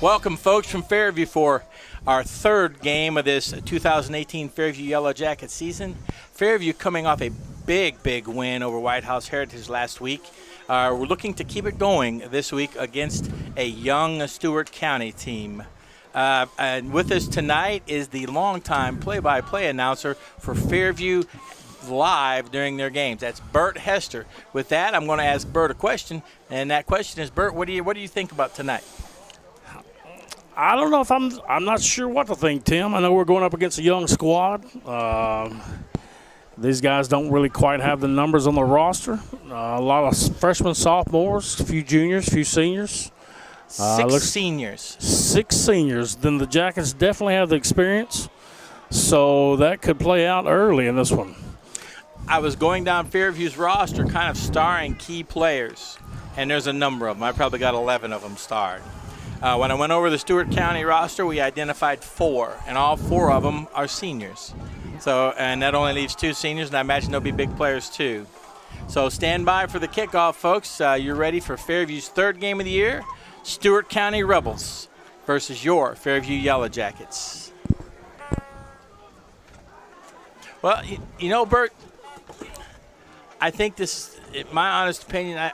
Welcome, folks, from Fairview for our third game of this 2018 Fairview Yellow Jacket season. Fairview coming off a big win over White House Heritage last week. We're looking to keep it going this week against a young Stewart County team. And with us tonight is the longtime play-by-play announcer for Fairview Live during their games. That's Bert Hester. With that, I'm going to ask Bert a question, and that question is, Bert, what do you think about tonight? I don't know if I'm not sure what to think, Tim. I know we're going up against a young squad. These guys don't really quite have the numbers on the roster. A lot of freshmen, sophomores, a few juniors, a few seniors. Six seniors. 6 seniors. Then the Jackets definitely have the experience. So that could play out early in this one. I was going down Fairview's roster kind of starring key players, and there's a number of them. I probably got 11 of them starred. When I went over the Stewart County roster, we identified 4, and all 4 of them are seniors. So, and that only leaves 2 seniors, and I imagine they'll be big players too. So stand by for the kickoff, folks. You're ready for Fairview's third game of the year, Stewart County Rebels versus your Fairview Yellow Jackets. Well, you know, Bert, I think this, in my honest opinion,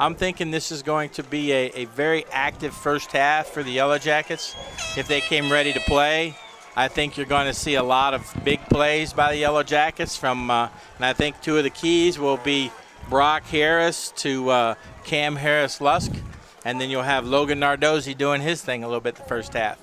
I'm thinking this is going to be a very active first half for the Yellow Jackets. If they came ready to play, I think you're going to see a lot of big plays by the Yellow Jackets and I think 2 of the keys will be Brock Harris to Cam Harris-Lusk, and then you'll have Logan Nardozzi doing his thing a little bit the first half.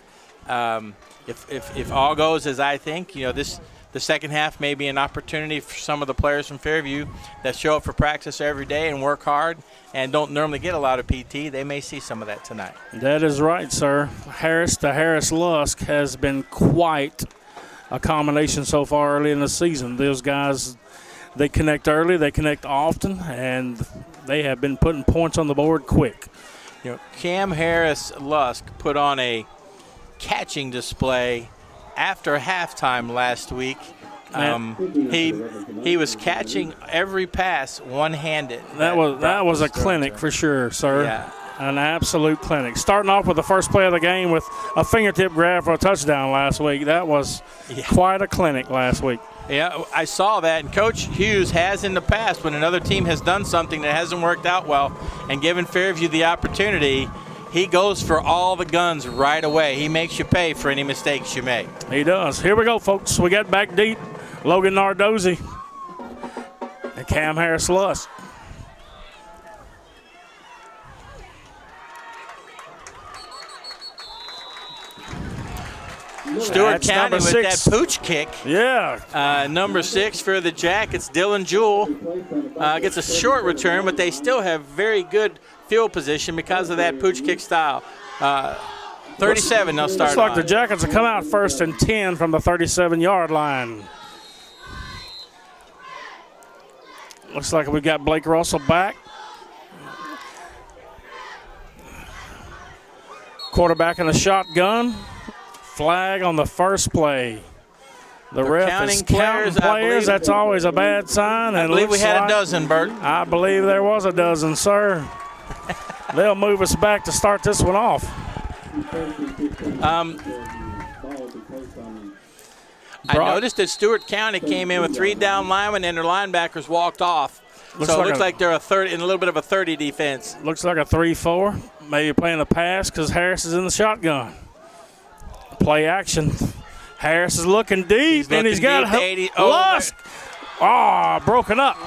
If all goes as I think, the second half may be an opportunity for some of the players from Fairview that show up for practice every day and work hard and don't normally get a lot of PT. They may see some of that tonight. That is right, sir. Harris to Harris-Lusk has been quite a combination so far early in the season. Those guys, they connect early, they connect often, and they have been putting points on the board quick. Cam Harris-Lusk put on a catching display after halftime last week. He was catching every pass one-handed. That was a clinic for sure, sir. Yeah. An absolute clinic. Starting off with the first play of the game with a fingertip grab for a touchdown last week. That was quite a clinic last week. Yeah, I saw that. And Coach Hughes has in the past, when another team has done something that hasn't worked out well and given Fairview the opportunity, he goes for all the guns right away. He makes you pay for any mistakes you make. He does. Here we go, folks. We got back deep. Logan Nardozzi and Cam Harris-Lusk. Stewart County with that pooch kick. Yeah. Number 6 for the Jackets, Dylan Jewell, gets a short return, but they still have very good field position because of that pooch kick style. 37 they'll start. Looks like the Jackets will come out 1st and 10 from the 37-yard line. Looks like we've got Blake Russell back. Quarterback in the shotgun. Flag on the first play. The ref is counting players. That's always a bad sign. I believe we had a dozen, Bert. I believe there was a dozen, sir. They'll move us back to start this one off. I noticed that Stewart County came in with 3 down linemen and their linebackers walked off. It looks like they're in a little bit of a 30 defense. Looks like a 3-4. Maybe playing a pass because Harris is in the shotgun. Play action. Harris is looking deep, and he's got Lusk. Broken up.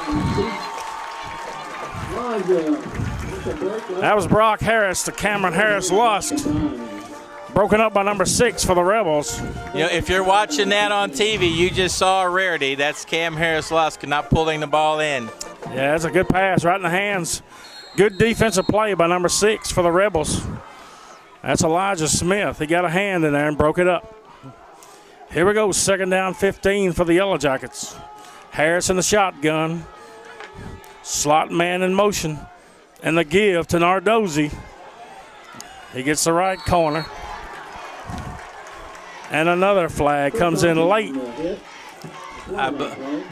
That was Brock Harris to Cameron Harris-Lusk. Broken up by number 6 for the Rebels. If you're watching that on TV, you just saw a rarity. That's Cam Harris-Lusk not pulling the ball in. Yeah, that's a good pass right in the hands. Good defensive play by number 6 for the Rebels. That's Elijah Smith. He got a hand in there and broke it up. Here we go, 2nd down 15 for the Yellow Jackets. Harris in the shotgun. Slot man in motion. And the give to Nardozzi. He gets the right corner. And another flag comes in late.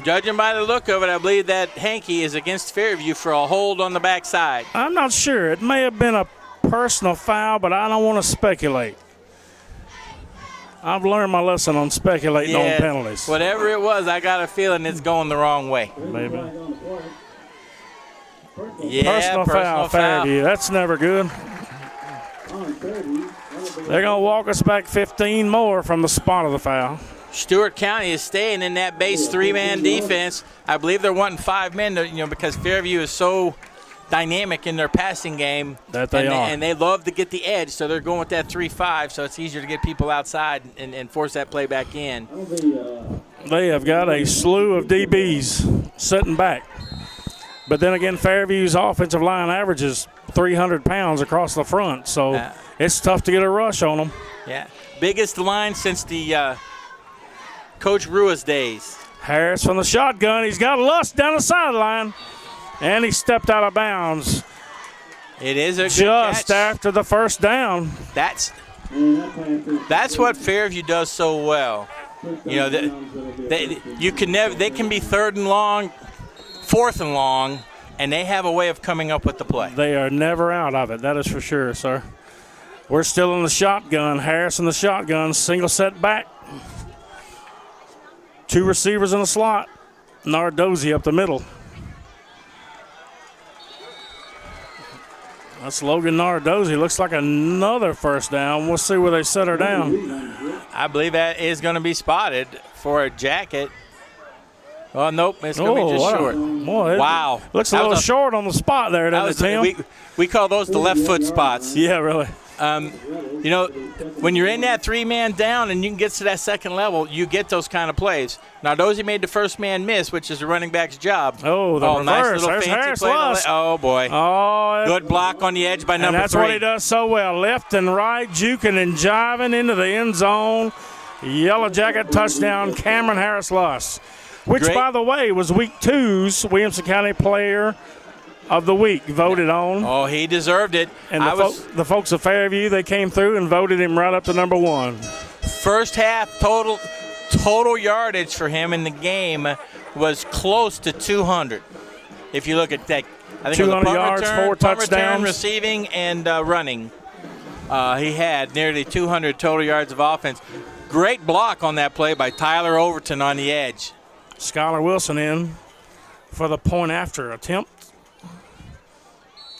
Judging by the look of it, I believe that hanky is against Fairview for a hold on the backside. I'm not sure. It may have been a personal foul, but I don't want to speculate. I've learned my lesson on speculating on penalties. Whatever it was, I got a feeling it's going the wrong way. Maybe. Yeah, personal foul, Fairview. That's never good. They're going to walk us back 15 more from the spot of the foul. Stewart County is staying in that base 3-man defense. I believe they're wanting 5 men, because Fairview is so dynamic in their passing game. That they are. And they love to get the edge, so they're going with that 3-5, so it's easier to get people outside and force that play back in. They have got a slew of DBs sitting back. But then again, Fairview's offensive line averages 300 pounds across the front, so it's tough to get a rush on them. Yeah, biggest line since the Coach Rua's days. Harris from the shotgun. He's got Lust down the sideline, and he stepped out of bounds. It is a good just catch. After the first down. That's what Fairview does so well. They can be 3rd and long, 4th and long, and they have a way of coming up with the play. They are never out of it. That is for sure, sir. We're still in the shotgun. Harris in the shotgun, single set back. 2 receivers in the slot. Nardozzi up the middle. That's Logan Nardozzi. Looks like another first down. We'll see where they set her down. I believe that is going to be spotted for a jacket. Oh, nope. It's going to be just short. Wow. Looks a little short on the spot there, doesn't it, Tim? We call those the left foot spots. Yeah, really. When you're in that 3-man down and you can get to that second level, you get those kind of plays. Nardozzi made the first man miss, which is the running back's job. Oh, the reverse. Nice little There's fancy Harris play. Lust. Oh, boy. Oh, good block on the edge by number 3. And that's what he does so well. Left and right, juking and jiving into the end zone. Yellow Jacket touchdown, Cameron Harris Lust. Which, by the way, was Week 2's Williamson County Player of the Week voted on. Oh, he deserved it. And the folks of Fairview, they came through and voted him right up to number 1. First half total yardage for him in the game was close to 200. If you look at that, I think 200 it was yards, return, 4 touchdowns, return, receiving, and running. He had nearly 200 total yards of offense. Great block on that play by Tyler Overton on the edge. Skylar Wilson in for the point after attempt.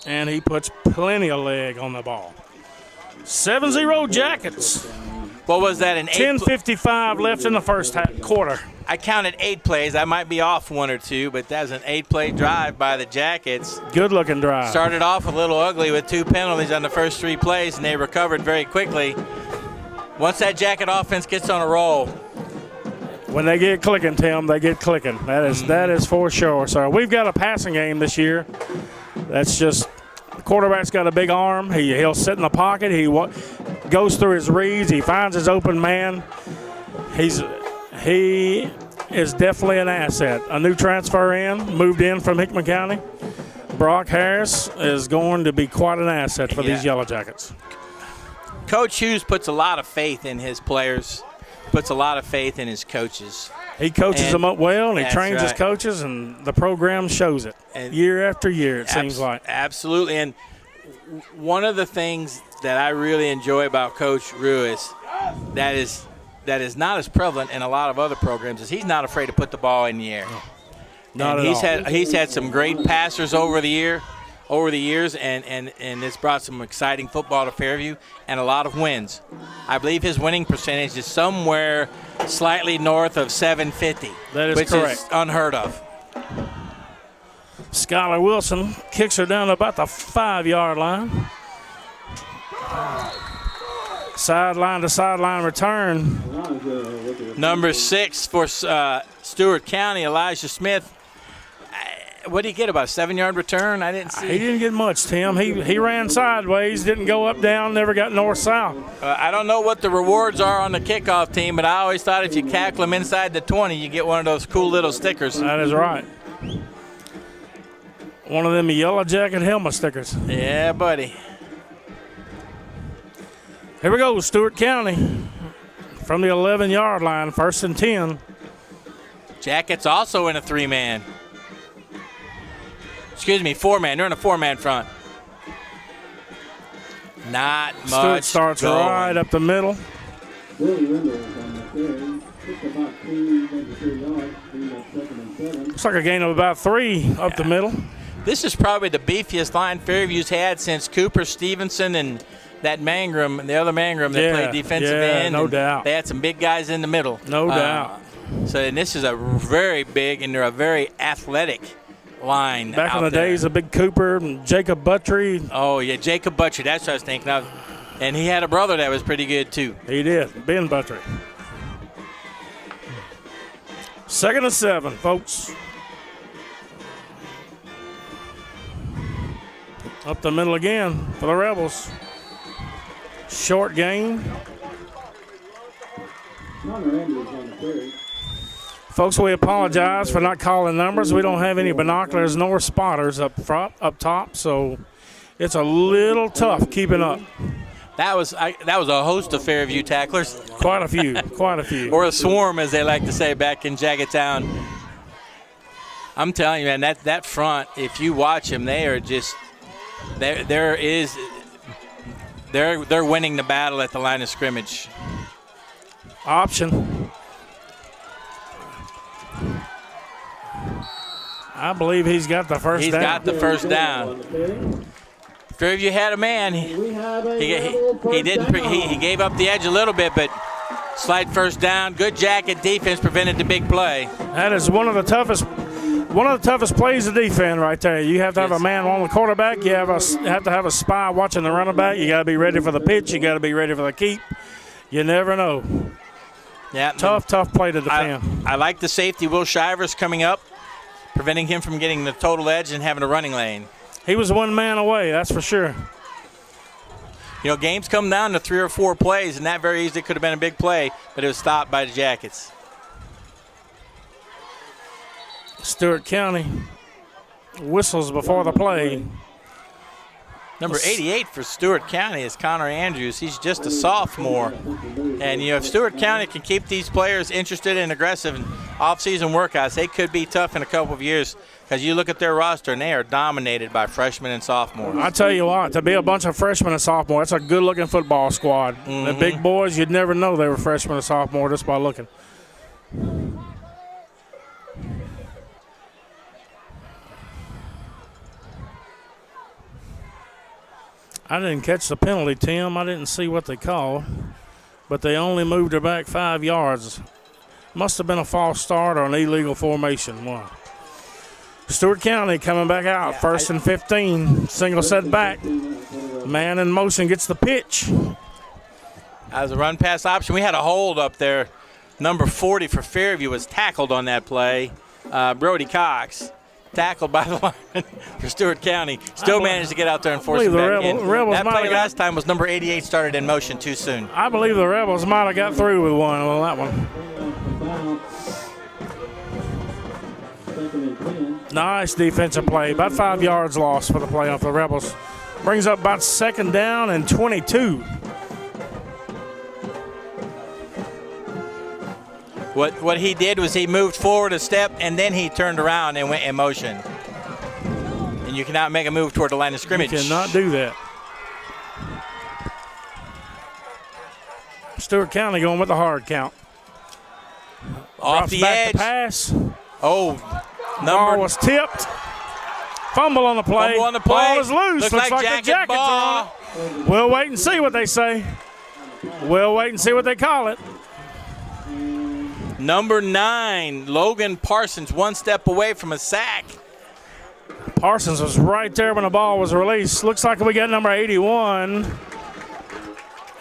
And he puts plenty of leg on the ball. 7-0 Jackets. What was that? 10:55 left in the first quarter. I counted 8 plays. I might be off 1 or 2, but that was an 8-play drive by the Jackets. Good-looking drive. Started off a little ugly with 2 penalties on the first 3 plays, and they recovered very quickly. Once that Jacket offense gets on a roll. When they get clicking, Tim, they get clicking. That is for sure. So we've got a passing game this year. That's just the quarterback's got a big arm. He'll sit in the pocket. He goes through his reads. He finds his open man. He is definitely an asset. A new transfer moved in from Hickman County. Brock Harris is going to be quite an asset for these Yellow Jackets. Coach Hughes puts a lot of faith in his players. Puts a lot of faith in his coaches. He coaches them up well, and he trains his coaches, and the program shows it year after year, it seems like. Absolutely. And one of the things that I really enjoy about Coach Ruiz that is not as prevalent in a lot of other programs is he's not afraid to put the ball in the air. Not at all. He's had some great passers over the years, and it's brought some exciting football to Fairview and a lot of wins. I believe his winning percentage is somewhere slightly north of 750. That is which correct. Is unheard of. Skylar Wilson kicks her down about the 5-yard line. Sideline to sideline return. Number 6 for Stewart County, Elijah Smith. What did he get, about a 7-yard return? I didn't see. He didn't get much, Tim. He ran sideways, didn't go up, down, never got north-south. I don't know what the rewards are on the kickoff team, but I always thought if you tackle them inside the 20, you get one of those cool little stickers. That is right. One of them Yellow Jacket helmet stickers. Yeah, buddy. Here we go, Stewart County. From the 11-yard line, 1st and 10. Jackets also in a 3-man. Excuse me, 4-man. They're in a 4-man front. Not Stewart much starts going. right up the middle. Looks like a gain of about 3 up the middle. This is probably the beefiest line Fairview's had since Cooper, Stevenson, and that Mangrum, the other Mangrum that played defensive end. No doubt. They had some big guys in the middle. No doubt. And this is a very big and they're a very athletic line. Back in the there. days of Big Cooper and Jacob Buttry. Oh, yeah, Jacob Butcher. That's what I was thinking of. And he had a brother that was pretty good, too. He did. Ben Buttry. 2nd and 7, folks. Up the middle again for the Rebels. Short gain. Folks, we apologize for not calling numbers. We don't have any binoculars nor spotters up front, up top, so it's a little tough keeping up. That was a host of Fairview tacklers. Quite a few, quite a few. Or a swarm, as they like to say back in Jaggedtown. I'm telling you, man, that front, if you watch them, they are just they're winning the battle at the line of scrimmage. Option. I believe he's got the first down. He's got the first down. Fairview had a man. He gave up the edge a little bit, but slight first down. Good jacket defense prevented the big play. That is one of the toughest plays to defend right there. You have to have a man on the quarterback. You have to have a spy watching the running back. You got to be ready for the pitch. You got to be ready for the keep. You never know. Yeah, tough play to defend. I like the safety, Will Shivers, coming up, preventing him from getting the total edge and having a running lane. He was one man away, that's for sure. You know, games come down to 3 or 4 plays, and that very easily could have been a big play, but it was stopped by the Jackets. Stewart County whistles before the play. Number 88 for Stewart County is Connor Andrews. He's just a sophomore. And, you know, if Stewart County can keep these players interested and aggressive in off-season workouts, they could be tough in a couple of years because you look at their roster and they are dominated by freshmen and sophomores. I tell you what, to be a bunch of freshmen and sophomores, that's a good-looking football squad. Mm-hmm. The big boys, you'd never know they were freshmen or sophomore just by looking. I didn't catch the penalty, Tim. I didn't see what they called, but they only moved her back 5 yards. Must have been a false start or an illegal formation. Wow. Stewart County coming back out, 1st and 15, single set back. Man in motion gets the pitch. As a run pass option, we had a hold up there. Number 40 for Fairview was tackled on that play. Brody Cox. Tackled by the lineman for Stewart County. Still managed to get out there and force it back in. That play last time was number 88 started in motion too soon. I believe the Rebels might have got through with one on that one. Nice defensive play. About 5 yards lost for the play off the Rebels. Brings up about 2nd down and 22. What he did was he moved forward a step, and then he turned around and went in motion. And you cannot make a move toward the line of scrimmage. You cannot do that. Stewart County going with the hard count. Off the edge. The pass. Oh, Ball was tipped. Fumble on the play. Fumble on the play. Ball is loose. Looks like the Jackets ball. on it. We'll wait and see what they say. We'll wait and see what they call it. Number 9, Logan Parsons, 1 step away from a sack. Parsons was right there when the ball was released. Looks like we got number 81,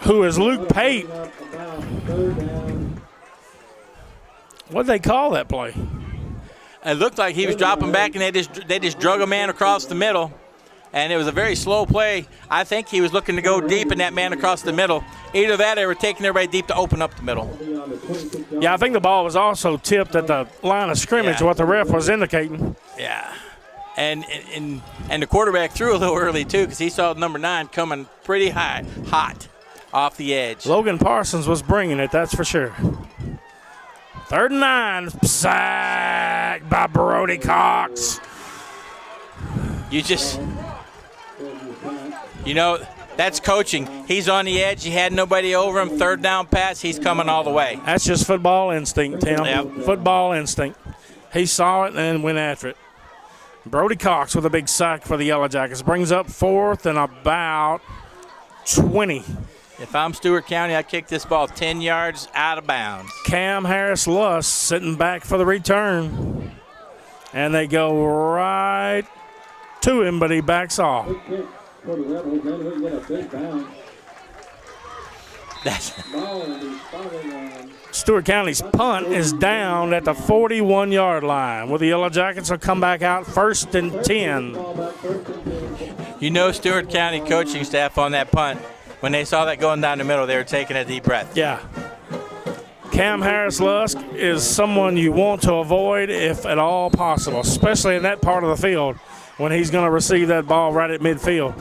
who is Luke Pate. What'd they call that play? It looked like he was dropping back, and they just drug a man across the middle. And it was a very slow play. I think he was looking to go deep in that man across the middle. Either that or they were taking everybody deep to open up the middle. Yeah, I think the ball was also tipped at the line of scrimmage, what the ref was indicating. Yeah. And the quarterback threw a little early, too, because he saw number 9 coming pretty hot off the edge. Logan Parsons was bringing it, that's for sure. 3rd and 9, sacked by Brody Cox. You know, That's coaching. He's on the edge. He had nobody over him. Third down pass. He's coming all the way. That's just football instinct, Tim. Yep. Football instinct. He saw it and went after it. Brody Cox with a big sack for the Yellow Jackets. Brings up 4th and about 20. If I'm Stewart County, I kick this ball 10 yards out of bounds. Cam Harris-Luss sitting back for the return. And they go right to him, but he backs off. Stewart County's punt is down at the 41-yard line, where the Yellow Jackets will come back out 1st and 10. You know Stewart County coaching staff on that punt, when they saw that going down the middle, they were taking a deep breath. Yeah. Cam Harris-Lusk is someone you want to avoid if at all possible, especially in that part of the field when he's going to receive that ball right at midfield.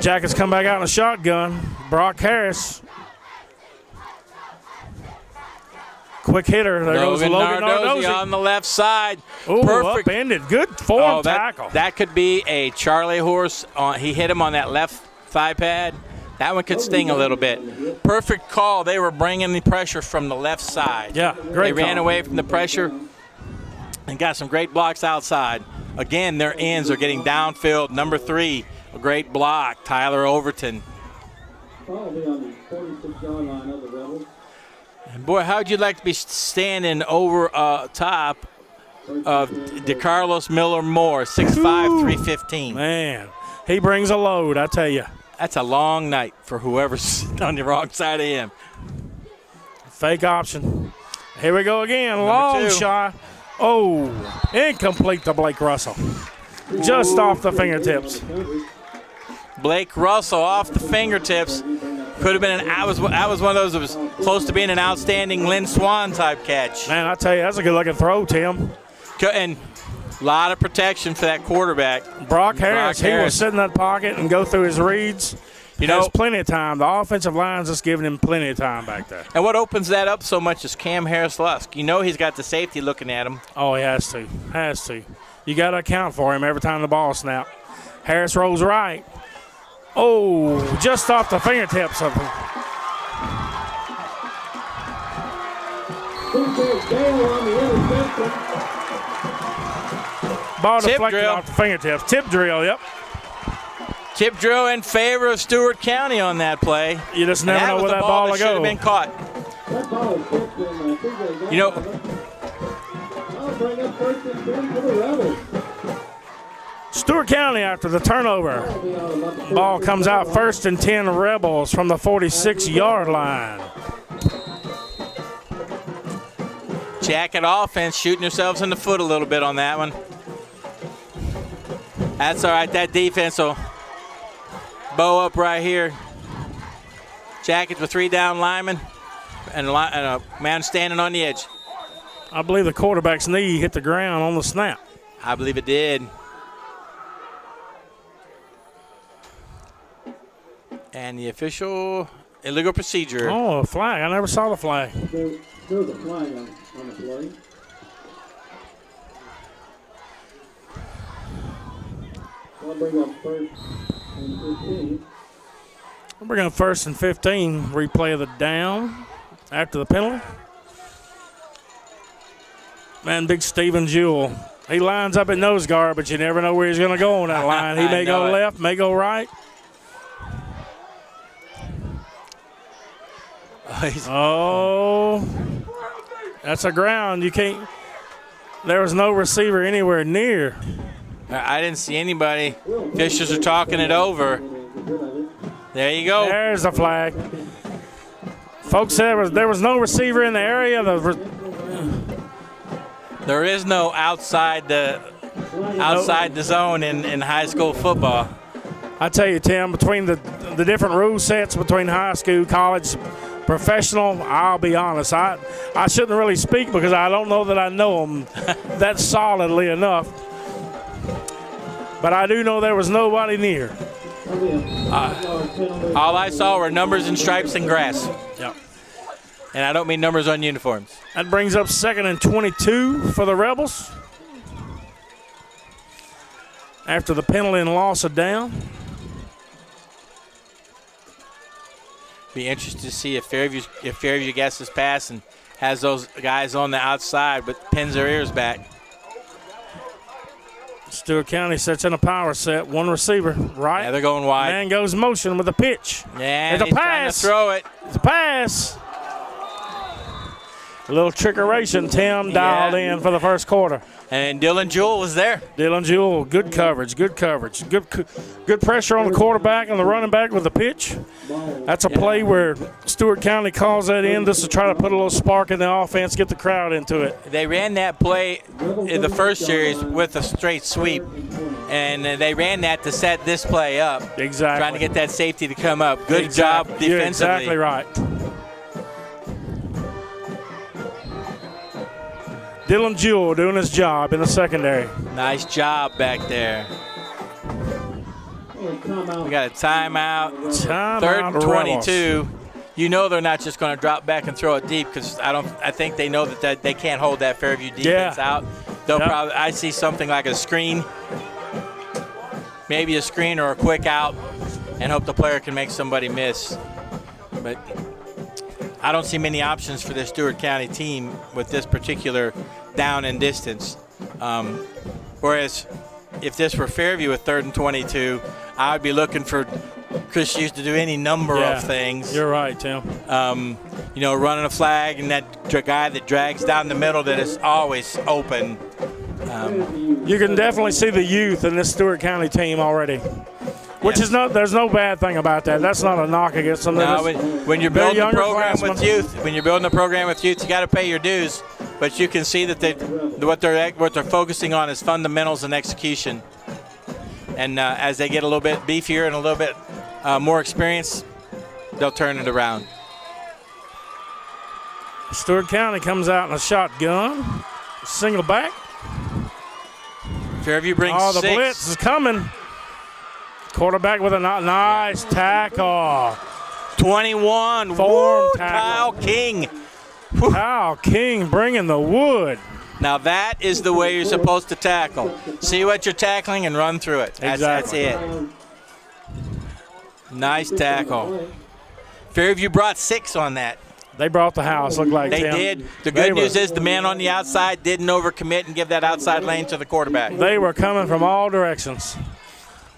Jackets come back out in a shotgun. Brock Harris. Quick hitter. There goes Logan Nardozzi on the left side. Ooh, perfect. Upended. Good form tackle. That could be a Charlie horse. He hit him on that left thigh pad. That one could sting a little bit. Perfect call. They were bringing the pressure from the left side. Yeah, great They ran call. away from the pressure and got some great blocks outside. Again, their ends are getting downfield. Number 3, a great block, Tyler Overton. And boy, how'd you like to be standing over top of DeCarlos Miller Moore, 6'5", 315. Man, he brings a load, I tell you. That's a long night for whoever's on the wrong side of him. Fake option. Here we go again. Long 2. shot. Oh, incomplete to Blake Russell. Just off the fingertips. Blake Russell off the fingertips. Could have been that was one of those that was close to being an outstanding Lynn Swan type catch. Man, I tell you, that's a good-looking throw, Tim. And a lot of protection for that quarterback. Brock Harris, he will sit in that pocket and go through his reads. He has plenty of time. The offensive line's just giving him plenty of time back there. And what opens that up so much is Cam Harris-Lusk. You know he's got the safety looking at him. Oh, he has to. Has to. You got to account for him every time the ball snaps. Harris rolls right. Oh, just off the fingertips of him. Ball deflected off the fingertips. Tip drill, yep. Tip drill in favor of Stewart County on that play. You just never know where that ball will go. Should have been caught. You know, Stewart County after the turnover. Ball comes out 1st and 10 Rebels from the 46-yard line. Jacket offense shooting yourselves in the foot a little bit on that one. That's all right. That defense will bow up right here. Jackets with 3 down linemen and a man standing on the edge. I believe the quarterback's knee hit the ground on the snap. I believe it did. And the official illegal procedure. Oh, a flag. I never saw the flag. There's a flag on the play. I'll bring up 1st and 15. We're bringing up 1st and 15. Replay of the down after the penalty. Man, big Steven Jewell. He lines up at nose guard, but you never know where he's going to go on that line. He may go left, may go right. Oh, that's a ground. You can't. There was no receiver anywhere near. I didn't see anybody. Officials are talking it over. There you go. There's the flag. Folks said there was no receiver in the area. There is no outside the zone in high school football. I tell you, Tim, between the different rule sets between high school, college, professional, I'll be honest. I shouldn't really speak because I don't know that I know them that solidly enough. But I do know there was nobody near. All I saw were numbers and stripes and grass. Yep. And I don't mean numbers on uniforms. That brings up 2nd and 22 for the Rebels. After the penalty and loss of down. Be interested to see if Fairview gets this pass and has those guys on the outside, but pins their ears back. Stewart County sets in a power set. One receiver, right? Yeah, they're going wide. Man goes motion with a pitch. Yeah, it's a he's pass. trying to throw it. It's a pass. A little trickeration. Tim dialed in for the first quarter. And Dylan Jewell was there. Dylan Jewell, good coverage. Good pressure on the quarterback and the running back with the pitch. That's a play where Stewart County calls that in just to try to put a little spark in the offense, get the crowd into it. They ran that play in the first series with a straight sweep, and they ran that to set this play up. Exactly. Trying to get that safety to come up. Good job defensively. You're exactly right. Dylan Jewell doing his job in the secondary. Nice job back there. We got a timeout. Third and 22. You know they're not just going to drop back and throw it deep because I think they know that they can't hold that Fairview defense out. They'll probably. I see something like a screen, maybe a screen or a quick out, and hope the player can make somebody miss. But I don't see many options for this Stewart County team with this particular down and distance. Whereas if this were Fairview with 3rd and 22, I would be looking for Chris Hughes to do any number of things. You're right, Tim. Running a flag and that guy that drags down the middle that is always open. You can definitely see the youth in this Stewart County team already. Which is not. There's no bad thing about that. That's not a knock against them. No, when you're building a program with youth, you got to pay your dues. But you can see that what they're focusing on is fundamentals and execution. And as they get a little bit beefier and a little bit more experience, they'll turn it around. Stewart County comes out in a shotgun, single back. Fairview brings the 6. blitz is coming. Quarterback with a nice tackle. 21. Form tackle. Kyle King. Kyle King bringing the wood. Now that is the way you're supposed to tackle. See what you're tackling and run through it. That's it. Nice tackle. Fairview brought 6 on that. They brought the house, looked like they Tim. did. The good news is the man on the outside didn't overcommit and give that outside lane to the quarterback. They were coming from all directions.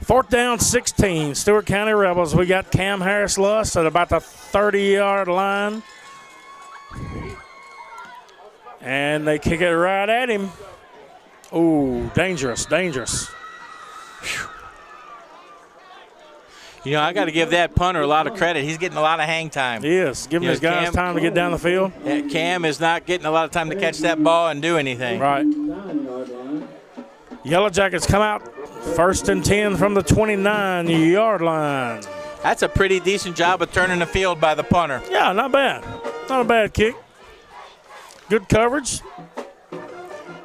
4th down, 16. Stewart County Rebels. We got Cam Harris-Lust at about the 30-yard line. And they kick it right at him. Ooh, dangerous. Whew. I got to give that punter a lot of credit. He's getting a lot of hang time. He is. Giving his guys time to get down the field. Cam is not getting a lot of time to catch that ball and do anything. Right. Yellow Jackets come out 1st and 10 from the 29-yard line. That's a pretty decent job of turning the field by the punter. Yeah, not bad. Not a bad kick. Good coverage.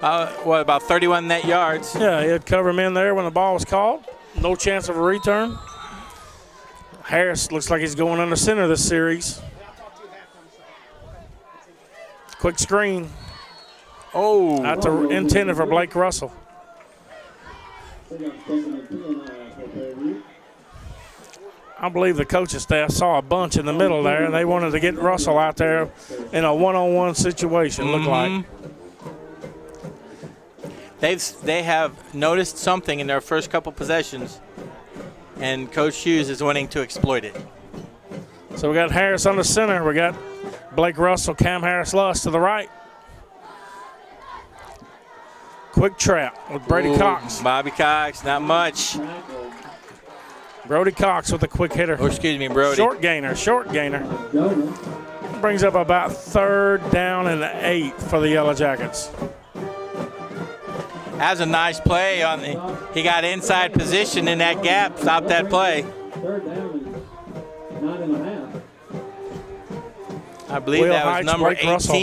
About 31 net yards? Yeah, he had cover him in there when the ball was called. No chance of a return. Harris looks like he's going under center this series. Quick screen. Oh. That's intended for Blake Russell. I believe the coaching staff saw a bunch in the middle there, and they wanted to get Russell out there in a one-on-one situation, looked like. They have noticed something in their first couple possessions, and Coach Hughes is wanting to exploit it. So we got Harris on the center. We got Blake Russell, Cam Harris-Lust to the right. Quick trap with Brady Cox. Bobby Cox, not much. Brody Cox with a quick hitter. Oh, excuse me, Brody. Short gainer. Brings up about 3rd down and 8 for the Yellow Jackets. That's a nice play. He got inside position in that gap, stopped that play. 3rd down and 9.5. I believe that was number Blake 18. Russell.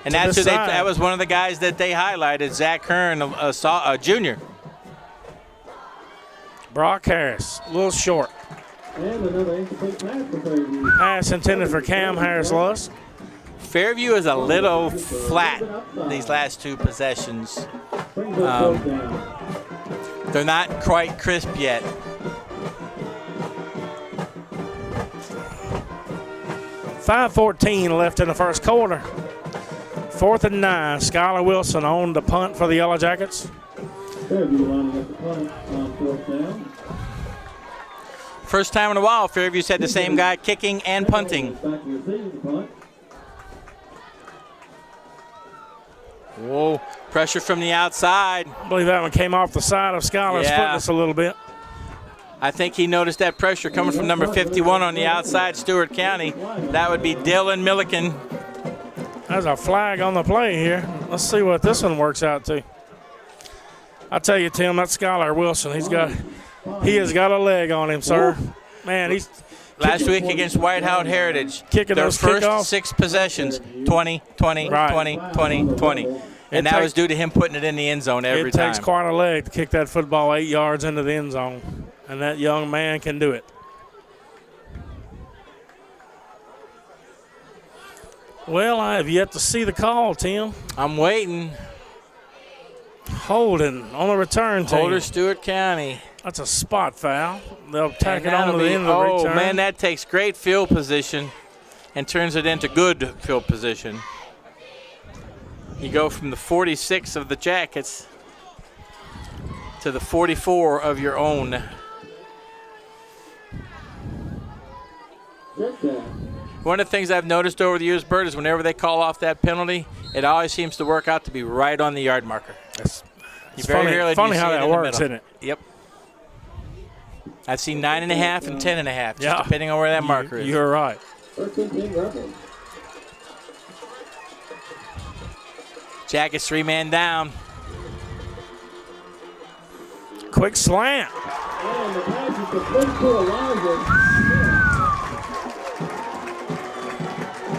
And that was one of the guys that they highlighted, Zach Hearn, a junior. Brock Harris, a little short. And another incomplete pass for Fairview. Pass intended for Cam Harris-Lust. Fairview is a little flat these last 2 possessions. They're not quite crisp yet. 5:14 left in the first quarter. 4th and 9. Skylar Wilson on the punt for the Yellow Jackets. Fairview lining up the punt on 4th down. First time in a while, Fairview's had the same guy kicking and punting. Back to your seat, the punt. Whoa, pressure from the outside. I believe that one came off the side of Skylar's foot just a little bit. I think he noticed that pressure coming from number 51 on the outside, Stewart County. That would be Dylan Milliken. There's a flag on the play here. Let's see what this one works out to. I tell you, Tim, that's Skylar Wilson. He has got a leg on him, sir. Man, he's last week against Whiteout Heritage. Kicking their those first kickoffs. 6 possessions, 20, 20, Right. 20, 20, 20. And that was due to him putting it in the end zone every time. It takes quite a leg to kick that football 8 yards into the end zone, and that young man can do it. Well, I have yet to see the call, Tim. I'm waiting. Holding on the return team. Holder Stewart County. That's a spot foul. They'll tack And it on to that'll the be- end of the oh, return. man, that takes great field position and turns it into good field position. You go from the 46 of the Jackets to the 44 of your own. Check that. One of the things I've noticed over the years, Bert, is whenever they call off that penalty, it always seems to work out to be right on the yard marker. It's Very funny, rarely do you funny see how it that in the works, middle. isn't it? Yep. I've seen 9.5 and 10.5, just Yeah. depending on where that marker is. You're right. 1st and 10 Rebels. Jackets 3-man down. Quick slant. And the pass is complete to Elijah.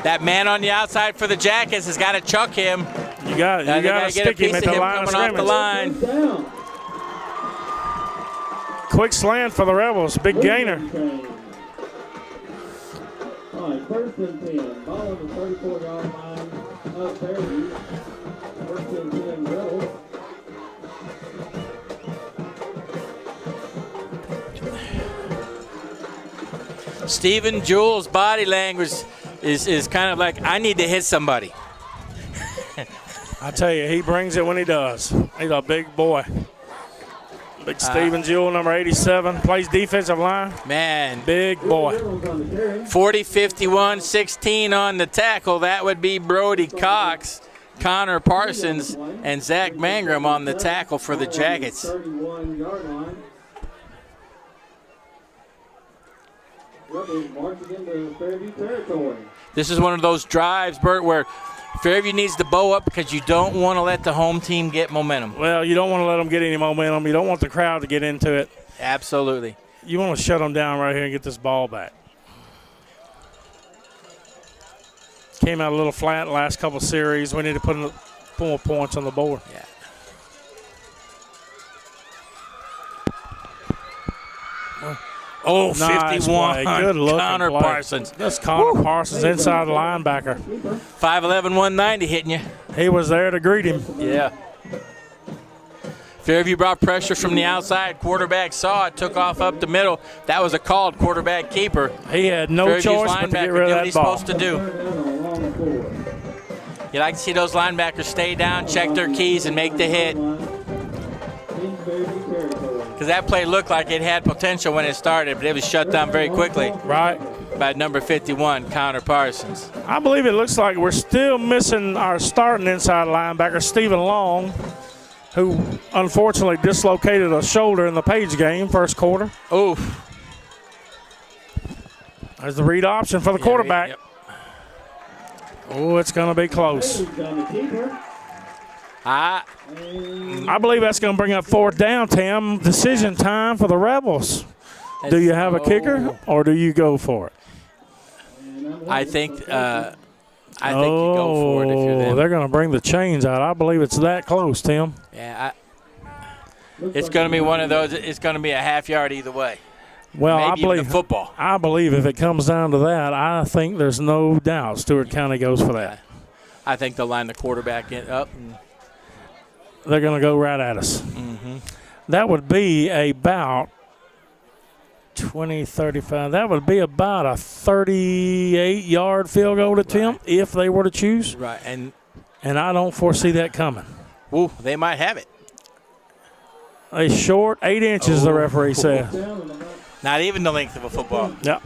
That man on the outside for the Jackets has got to chuck him. You got Now they to gotta get a stick him piece at of the him line of coming off the scrimmage. line. 1st down. Quick slant for the Rebels. Big gainer. All right, 1st and 10. Ball on the 34-yard line of Fairview. 1st and 10 Rebels. Stephen Jewell's body language is kind of like, I need to hit somebody. I tell you, he brings it when he does. He's a big boy. Big Stephen Jewell, number 87, plays defensive line. Man, Big boy. Rebels on the carry. 40, 51, 16 on the tackle. That would be Brody Cox, Connor Parsons, and Zach Mangrum on the tackle for the Jackets. 31-yard line. Rebels marching into Fairview territory. This is one of those drives, Bert, where Fairview needs to bow up because you don't want to let the home team get momentum. Well, you don't want to let them get any momentum. You don't want the crowd to get into it. Absolutely. You want to shut them down right here and get this ball back. Came out a little flat last couple series. We need to put more points on the board. Yeah. Oh, Nice 51. play. Good looking Connor play. Parsons. That's Connor Parsons, inside linebacker. 5'11", 190 hitting you. He was there to greet him. Yeah. Fairview brought pressure from the outside. Quarterback saw it, took off up the middle. That was a called quarterback keeper. He had no Fairview's choice but to get linebacker rid did what of he's that ball. supposed to do. Third down on a long forward. You like to see those linebackers stay down, check their keys, and make the hit. In Fairview territory. Because that play looked like it had potential when it started, but it was shut down very quickly Right. by number 51, Connor Parsons. I believe it looks like we're still missing our starting inside linebacker, Stephen Long, who unfortunately dislocated a shoulder in the Page game, first quarter. Oof. There's the read option for the quarterback. Yep. Oh, it's going to be close. Fairview's on the keeper. Ah, And I believe that's going to bring up 4th down, Tim. Decision time for the Rebels. Do you have a kicker or do you go for it? I think you go for it if you're them. They're going to bring the chains out. I believe it's that close, Tim. Yeah, it's going to be one of those. It's going to be a half yard either way. Well, Maybe I even believe a football. I believe if it comes down to that, I think there's no doubt Stewart County goes for that. I think they'll line the quarterback up. And They're going to go right at us. Mm-hmm. That would be about 20, 35. That would be about a 38-yard field goal attempt if they were to choose. Right, and I don't foresee that coming. ooh, they might have it. A short 8 inches, the referee says. Not even the length of a football. Yep.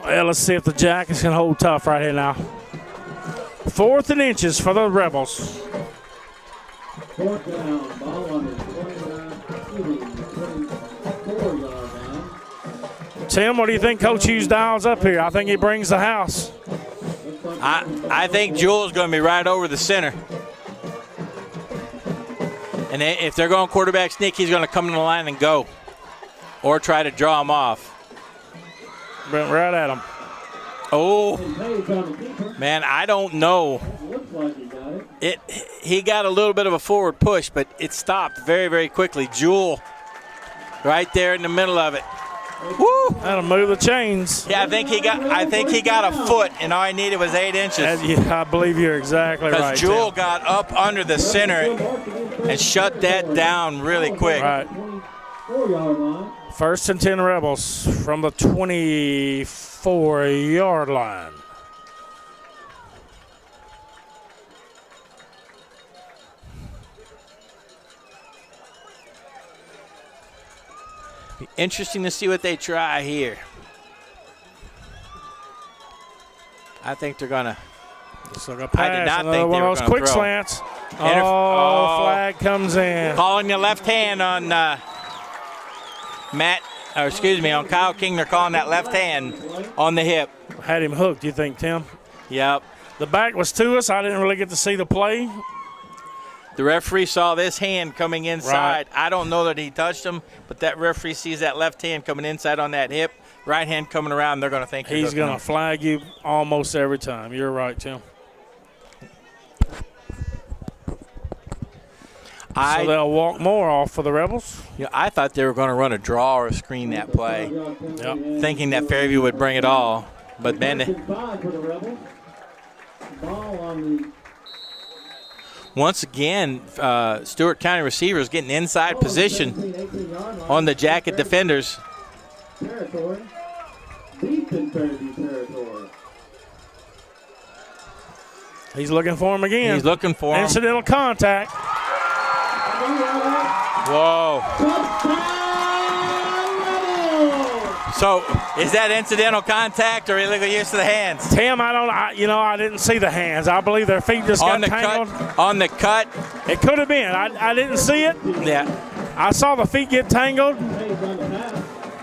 Well, let's see if the Jackets can hold tough right here now. 4th and inches for the Rebels. 4th down, ball on the 24-yard line. Tim, what do you think Coach Hughes dials up here? I think he brings the house. I think Jewel's going to be right over the center. And if they're going quarterback sneak, he's going to come to the line and go. Or try to draw him off. Went right at him. Oh, man, I don't know. Looks like he got it. He got a little bit of a forward push, but it stopped very, very quickly. Jewel right there in the middle of it. Woo! That'll move the chains. Yeah, I think he got a foot, and all he needed was 8 inches. I believe you're exactly right. Because Jewel Tim. got up under the center and shut that down really quick. Right. 4-yard line. 1st and 10 Rebels from the 24-yard line. Be interesting to see what they try here. I think they're gonna. So a pass. I did not Another think one they were of those gonna quick throw. slants. Flag comes in. Calling the left hand on on Kyle King. They're calling that left hand on the hip. Had him hooked, you think, Tim? Yep. The back was to us. I didn't really get to see the play. The referee saw this hand coming inside. Right. I don't know that he touched him, but that referee sees that left hand coming inside on that hip, right hand coming around. They're going to think he's going to flag you almost every time. You're right, Tim. So they'll walk more off for the Rebels. Yeah, I thought they were going to run a draw or a screen that play, thinking that Fairview would bring it all. But then, once again, Stewart County receivers getting inside position on the Jacket defenders. Territory. Deep in Fairview territory. He's looking for him again. He's looking for him. Incidental contact. Whoa. So, is that incidental contact or illegal use of the hands? Tim, I didn't see the hands. I believe their feet just got tangled. On the cut? It could have been. I didn't see it. Yeah. I saw the feet get tangled.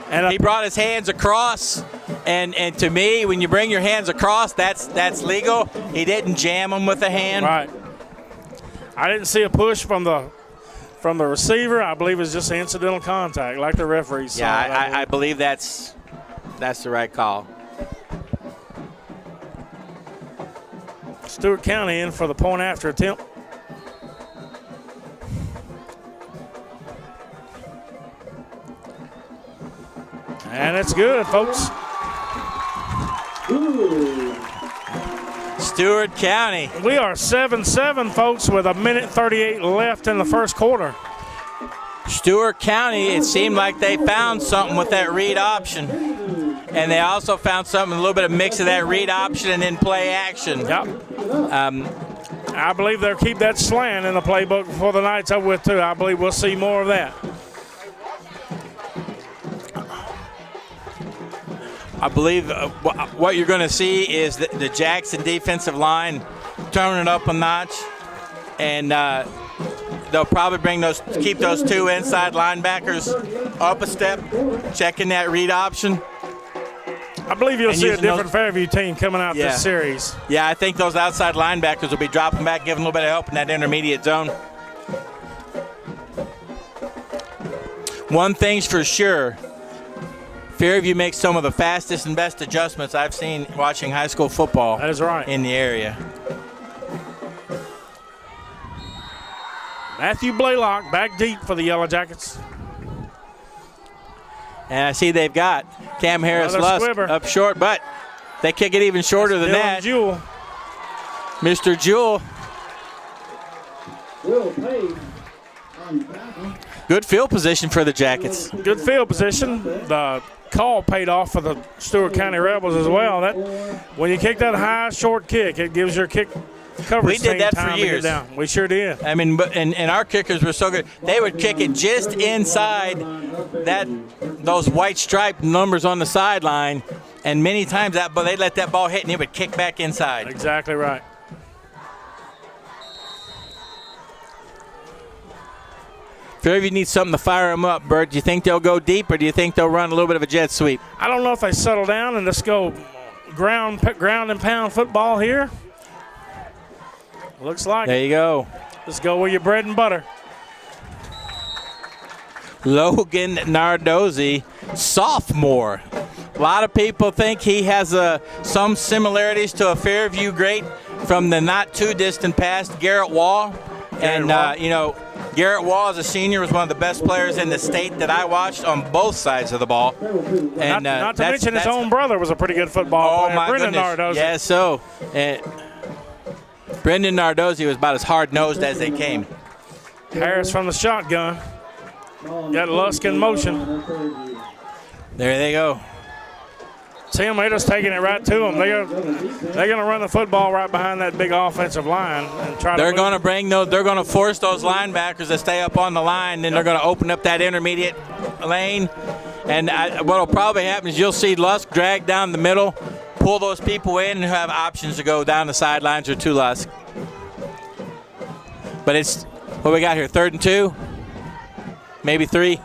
And he brought his hands across, and to me, when you bring your hands across, that's legal. He didn't jam them with the hand. Right. I didn't see a push from the receiver. I believe it's just incidental contact, like the referee saw. Yeah, I believe that's the right call. Stewart County in for the point after attempt. And it's good, folks. Stewart County. We are 7-7, folks, with 1:38 left in the first quarter. Stewart County, it seemed like they found something with that read option. And they also found something, a little bit of mix of that read option and then play action. Yep. I believe they'll keep that slant in the playbook before the night's over with, too. I believe we'll see more of that. I believe what you're going to see is the Jackson defensive line turn it up a notch, and they'll probably keep those two inside linebackers up a step, checking that read option. I believe you'll see a different Fairview team coming out this series. Yeah, I think those outside linebackers will be dropping back, giving a little bit of help in that intermediate zone. One thing's for sure. Fairview makes some of the fastest and best adjustments I've seen watching high school football. That is right. In the area. Matthew Blaylock back deep for the Yellow Jackets. And I see they've got Cam Harris-Lusk up short, but they kick it even shorter than that. Jewell. Mr. Jewell. Will Page on tackle. Good field position for the Jackets. Good field position. The call paid off for the Stewart County Rebels as well. That when you kick that high, short kick, it gives your kick coverage We did that time for to get years. down. We sure did. I mean, and our kickers were so good. They would kick it just inside those white striped numbers on the sideline, and many times but they'd let that ball hit and it would kick back inside. Exactly right. Fairview needs something to fire them up, Bert. Do you think they'll go deep, or do you think they'll run a little bit of a jet sweep? I don't know if they settle down and just go ground and pound football here. Looks like There you go. Let's go with your bread and butter. Logan Nardozzi, sophomore. A lot of people think he has some similarities to a Fairview great from the not too distant past, Garrett Wall. Garrett Wall as a senior was one of the best players in the state that I watched on both sides of the ball. And not to mention his own brother was a pretty good football player, my Brendan goodness. Nardozzi. Yeah, so Brendan Nardozzi was about as hard-nosed as they came. Harris from the shotgun. Got Lusk in motion. There they go. Tim, they're just taking it right to them. They're going to run the football right behind that big offensive line and try. They're going to They're going to force those linebackers to stay up on the line. Then they're going to open up that intermediate lane. And what will probably happen is you'll see Lusk drag down the middle, pull those people in, and have options to go down the sidelines or to Lusk. But it's what we got here, 3rd and 2, maybe 3.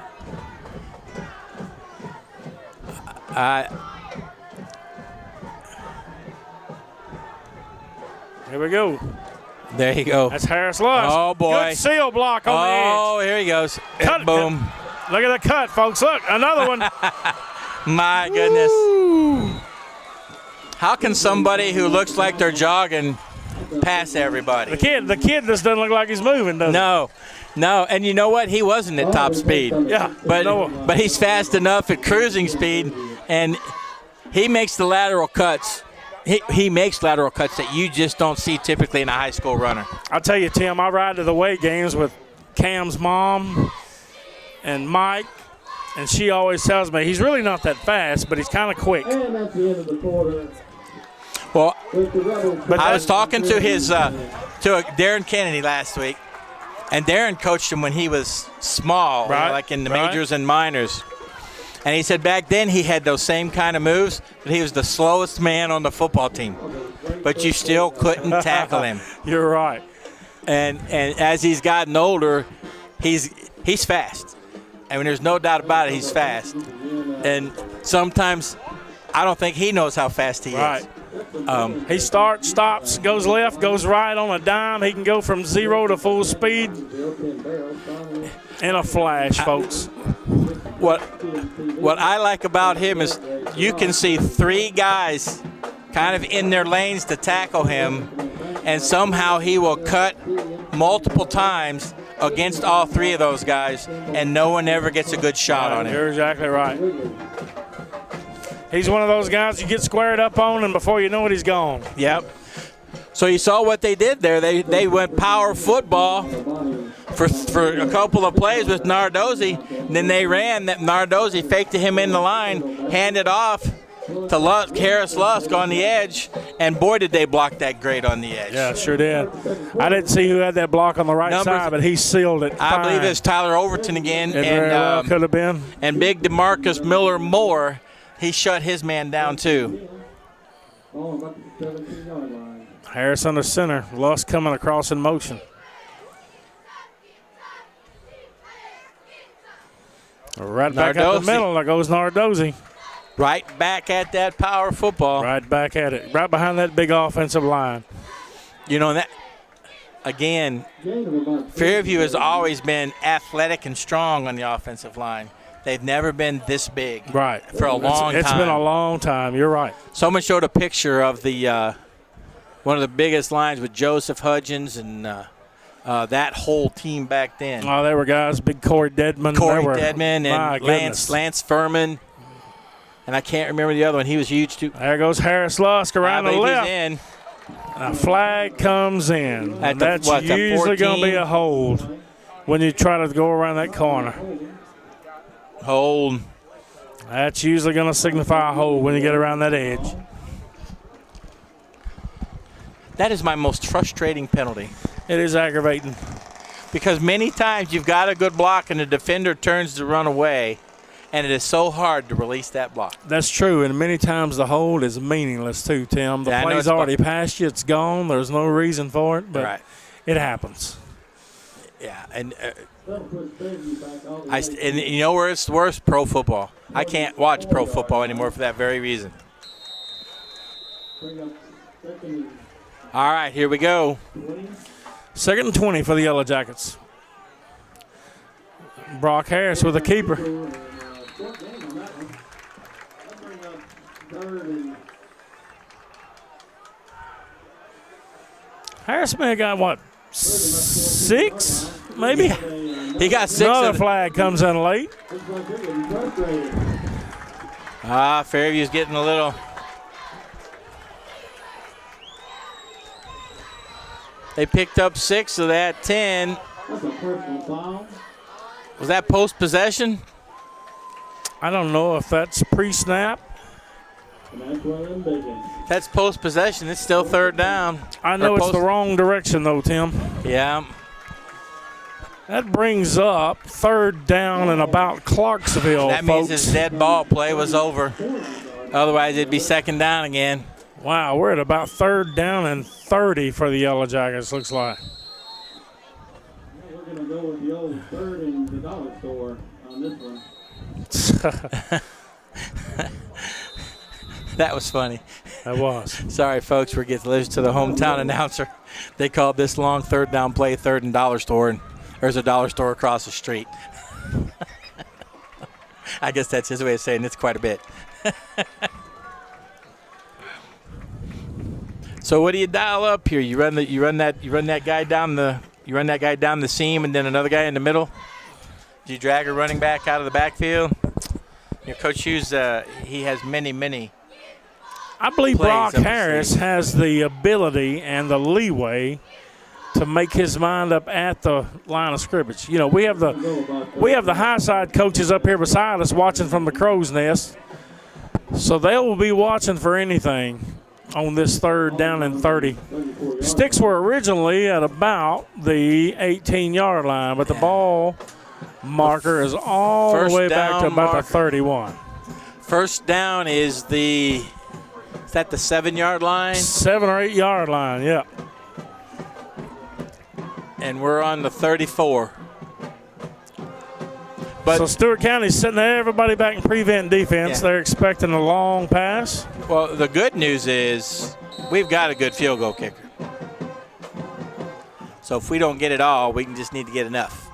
Here we go. There you go. That's Harris Lusk. Oh, boy. Good seal block on the edge. Oh, here he goes. Cut. Boom. Look at the cut, folks. Look, another one. My goodness. How can somebody who looks like they're jogging pass everybody? The kid just doesn't look like he's moving, does No, and you know what? He wasn't at top speed. Yeah, but he's fast enough at cruising speed, and he makes the lateral cuts. He makes lateral cuts that you just don't see typically in a high school runner. I'll tell you, Tim, I ride to the weight games with Cam's mom and Mike, and she always tells me he's really not that fast, but he's kind of quick. And that's the end of the quarter. Well, With the Rebels. But I was talking to Darren Kennedy last week, and Darren coached him when he was small, Right, like in the right. majors and minors. And he said back then he had those same kind of moves, but he was the slowest man on the football team. But you still couldn't tackle him. You're right. And as he's gotten older, he's fast. I mean, there's no doubt about it, he's fast. And sometimes I don't think he knows how fast he Right. is. He starts, stops, goes left, goes right on a dime. He can go from 0 to full speed in a flash, folks. What I like about him is you can see 3 guys kind of in their lanes to tackle him, and somehow he will cut multiple times against all 3 of those guys, and no one ever gets a good shot on him. You're exactly right. He's one of those guys you get squared up on, and before you know it, he's gone. Yep. So you saw what they did there. They went power football for a couple of plays with Nardozzi. Then they ran that Nardozzi faked to him in the line, handed off to Harris Lusk on the edge, and boy did they block that great on the edge. Yeah, sure did. I didn't see who had that block on the right side, but he sealed it. I believe fine. it's Tyler Overton again, It very well could have been. and big DeMarcus Miller Moore. He shut his man down too. Oh, about the 17-yard line. Harris under center. Lusk coming across in motion. Right back at the Nardozzi. middle. There goes Nardozzi. Right back at that power football. Right back at it. Right behind that big offensive line. You know that. Again, Gain of about Fairview has always been athletic and strong on the offensive line. They've never been this big. Right. For a long It's time. been a long time. You're right. Someone showed a picture of the one of the biggest lines with Joseph Hudgens and that whole team back then. Oh, there were guys. Big Corey Deadman. Corey There were- Deadman my and goodness. Lance Furman. And I can't remember the other one. He was huge too. There goes Harris Lusk around I the believe left. he's in. A flag comes in. At the- That's what, the usually going to be 14? a hold. when you try to go around that corner. Hold. That's usually going to signify a hold when you get around that edge. That is my most frustrating penalty. It is aggravating. Because many times you've got a good block and the defender turns to run away, and it is so hard to release that block. That's true, and many times the hold is meaningless too, Tim. The play's already past you. It's gone. There's no reason for it, but it happens. Yeah, and you know where it's worse? Pro football. I can't watch pro football anymore for that very reason. All right, here we go. 2nd and 20 for the Yellow Jackets. Brock Harris with a keeper. Harris may have got, what, 6 maybe? He got 6. Another flag comes in late. Fairview's getting a little. They picked up 6 of that 10. Was that post possession? I don't know if that's pre-snap. That's post possession. It's still 3rd down. I know it's the wrong direction, though, Tim. Yeah. That brings up 3rd down and about Clarksville, That means his dead ball play was over. Otherwise, it'd be 2nd down again. Wow, we're at about 3rd down and 30 for the Yellow Jackets, looks like. We're going to go with the old 3rd and the dollar store on this one. That was funny. That was. Sorry, folks, we're getting to listen to the hometown announcer. They called this long 3rd down play 3rd and dollar store, and there's a dollar store across the street. I guess that's his way of saying it's quite a bit. So what do you dial up here? You run that guy down the seam, and then another guy in the middle. Do you drag a running back out of the backfield? Your Coach Hughes, he has many. I believe Brock Harris has the ability and the leeway to make his mind up at the line of scrimmage. You know, we have the high side coaches up here beside us watching from the crow's nest, so they will be watching for anything on this 3rd down and 30. Sticks were originally at about the 18-yard line, but the ball marker is all the way back to about the 31. 1st down is that the 7-yard line? 7 or 8 yard line, yeah. And we're on the 34. But so Stewart County's sitting everybody back in prevent defense. Yeah. They're expecting a long pass. Well, the good news is we've got a good field goal kicker. So if we don't get it all, we just need to get enough.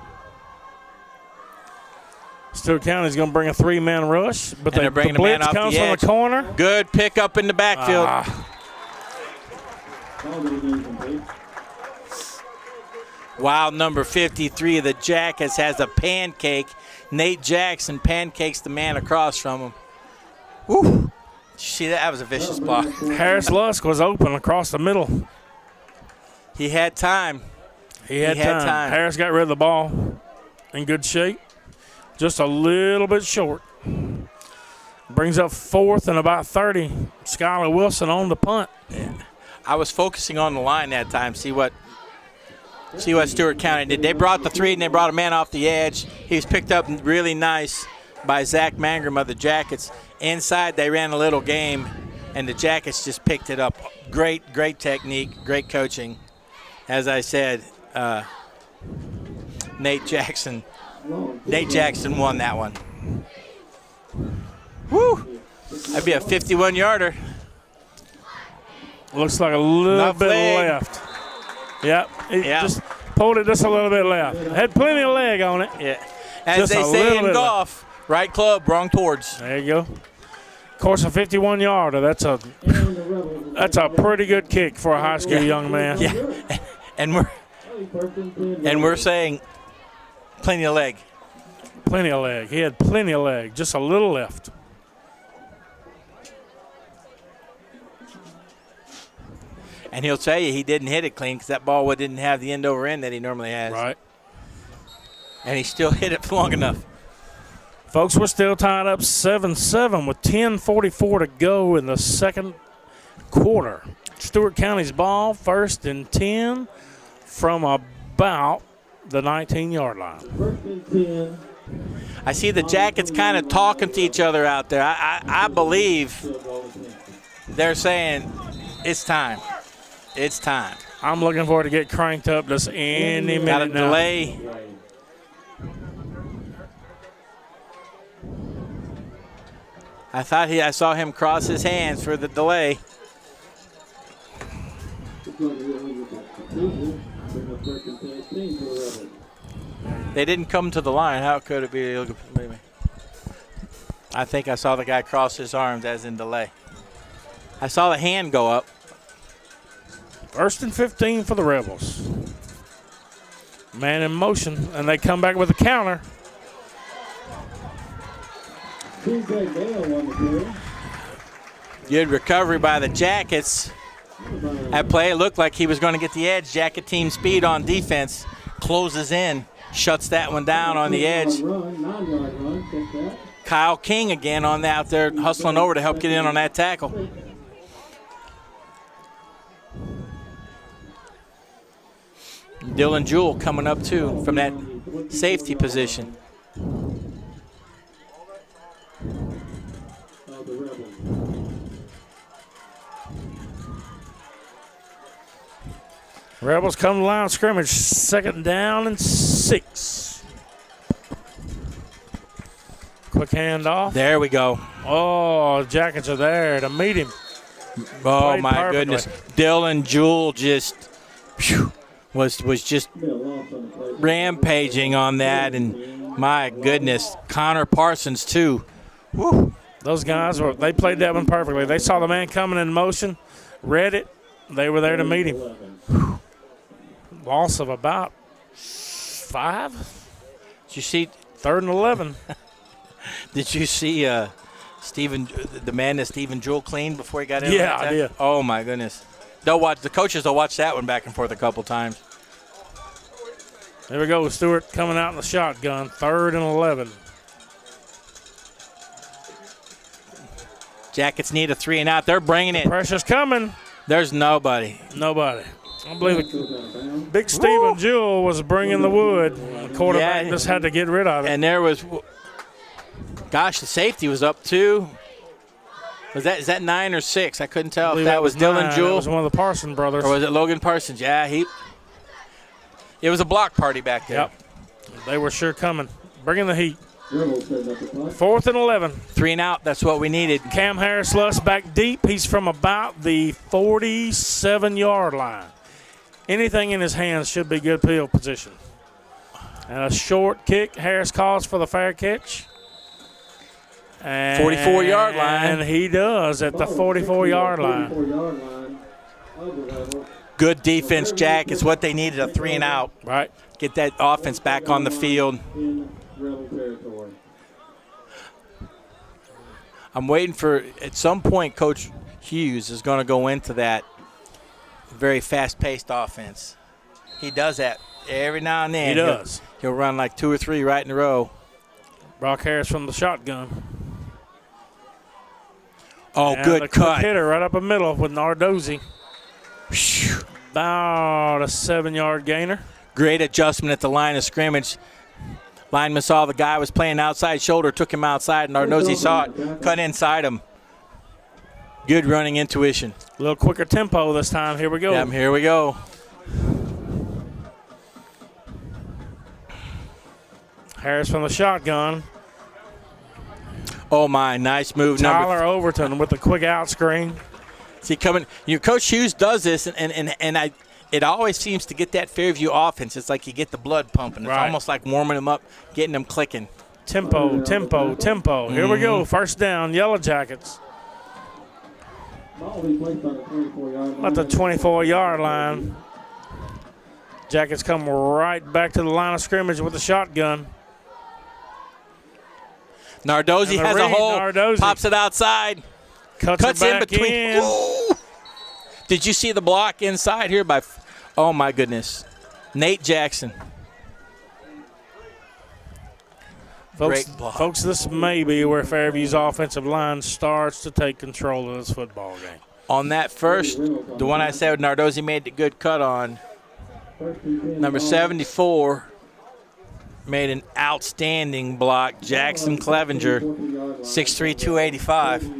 Stewart County's going to bring a 3-man rush, but the the blitz comes from the corner. Good pickup in the backfield. Wild number 53 of the Jackets has a pancake. Nate Jackson pancakes the man across from him. Woo! Did you see that? That was a vicious block. Harris Lusk was open across the middle. He had time. He had time. Harris got rid of the ball in good shape. Just a little bit short. Brings up 4th and about 30. Skylar Wilson on the punt. Yeah. I was focusing on the line that time. See what Stewart County did. They brought the 3 and they brought a man off the edge. He was picked up really nice by Zach Mangrum of the Jackets. Inside they ran a little game, and the Jackets just picked it up. Great technique, great coaching. As I said, Nate Jackson won that one. Woo! That'd be a 51-yarder. Looks like a little bit left. Yep. Just pulled it just a little bit left. Had plenty of leg on it. Yeah. As they say in golf, right club, wrong towards. There you go. Of course, a 51-yarder. That's a pretty good kick for a high school young man. Yeah. And we're saying plenty of leg. Plenty of leg. He had plenty of leg. Just a little left. And he'll tell you he didn't hit it clean because that ball didn't have the end over end that he normally has. Right. And he still hit it long enough. Folks, we're still tied up 7-7 with 10:44 to go in the second quarter. Stewart County's ball, 1st and 10 from about the 19-yard line. 1st and 10. I see the Jackets kind of talking to each other out there. I believe they're saying it's time. It's time. I'm looking for it to get cranked up just any minute Got a now. delay. I saw him cross his hands for the delay. They didn't come to the line. How could it be? I think I saw the guy cross his arms as in delay. I saw the hand go up. 1st and 15 for the Rebels. Man in motion, and they come back with a counter. Good recovery by the Jackets. That play, it looked like he was going to get the edge. Jacket team speed on defense. Closes in. Shuts that one down on the edge. Kyle King again on out there hustling over to help get in on that tackle. Dylan Jewell coming up too from that safety position. Rebels come to the line of scrimmage, 2nd down and 6. Quick handoff. There we go. Oh, Jackets are there to meet him. Oh, Played my perfectly. goodness. Dylan Jewell just was just rampaging on that, and my goodness, Connor Parsons too. Woo. Those guys, they played that one perfectly. They saw the man coming in motion, read it. They were there to meet him. Loss of about 5. Did you see? 3rd and 11. Did you see Stephen, the man that Stephen Jewell cleaned before he got in? Yeah, I did. Oh my goodness! They'll watch. The coaches will watch that one back and forth a couple times. There we go. Stewart coming out in the shotgun. 3rd and 11. Jackets need a 3 and out. They're bringing it. Pressure's coming. There's nobody. Nobody. I believe it. Big Stephen Jewell was bringing the wood. The quarterback just had to get rid of it. And there was, gosh, the safety was up too. Is that 9 or 6? I couldn't tell if that was Dylan 9. Jewell. That was one of the Parson brothers. Or was it Logan Parsons? Yeah, it was a block party back there. Yep. They were sure coming. Bringing the heat. 4th and 11. 3 and out. That's what we needed. Cam Harris-Luss back deep. He's from about the 47-yard line. Anything in his hands should be good field position. And a short kick. Harris calls for the fair catch. 44-yard line. And he does at the 44-yard line. Good defense, Jack. It's what they needed, a 3 and out. Right. Get that offense back on the field. I'm waiting for, at some point, Coach Hughes is going to go into that very fast-paced offense. He does that every now and then. He does. He'll run like 2 or 3 right in a row. Brock Harris from the shotgun. Oh, and good cut. Hitter right up the middle with Nardozzi. About a 7-yard gainer. Great adjustment at the line of scrimmage. Lineman saw the guy was playing outside shoulder, took him outside, and Nardozzi saw it, cut inside him. Good running intuition. A little quicker tempo this time. Here we go. Yeah, here we go. Harris from the shotgun. Oh, my, nice move. Tyler Overton with the quick out screen. See, coming, Coach Hughes does this, and it always seems to get that Fairview offense. It's like you get the blood pumping. It's almost like warming them up, getting them clicking. Tempo, tempo, tempo. Here we go. 1st down, Yellow Jackets. At the 24-yard line. Jackets come right back to the line of scrimmage with the shotgun. Nardozzi has a hole, Nardozzi pops it outside, cuts it in back between. in. Ooh. Did you see the block inside here by, oh my goodness, Nate Jackson. Folks, Great block. folks, this may be where Fairview's offensive line starts to take control of this football game. On that first, the one I said Nardozzi made the good cut on, number 74 made an outstanding block. Jackson Clevenger, 6'3", 285.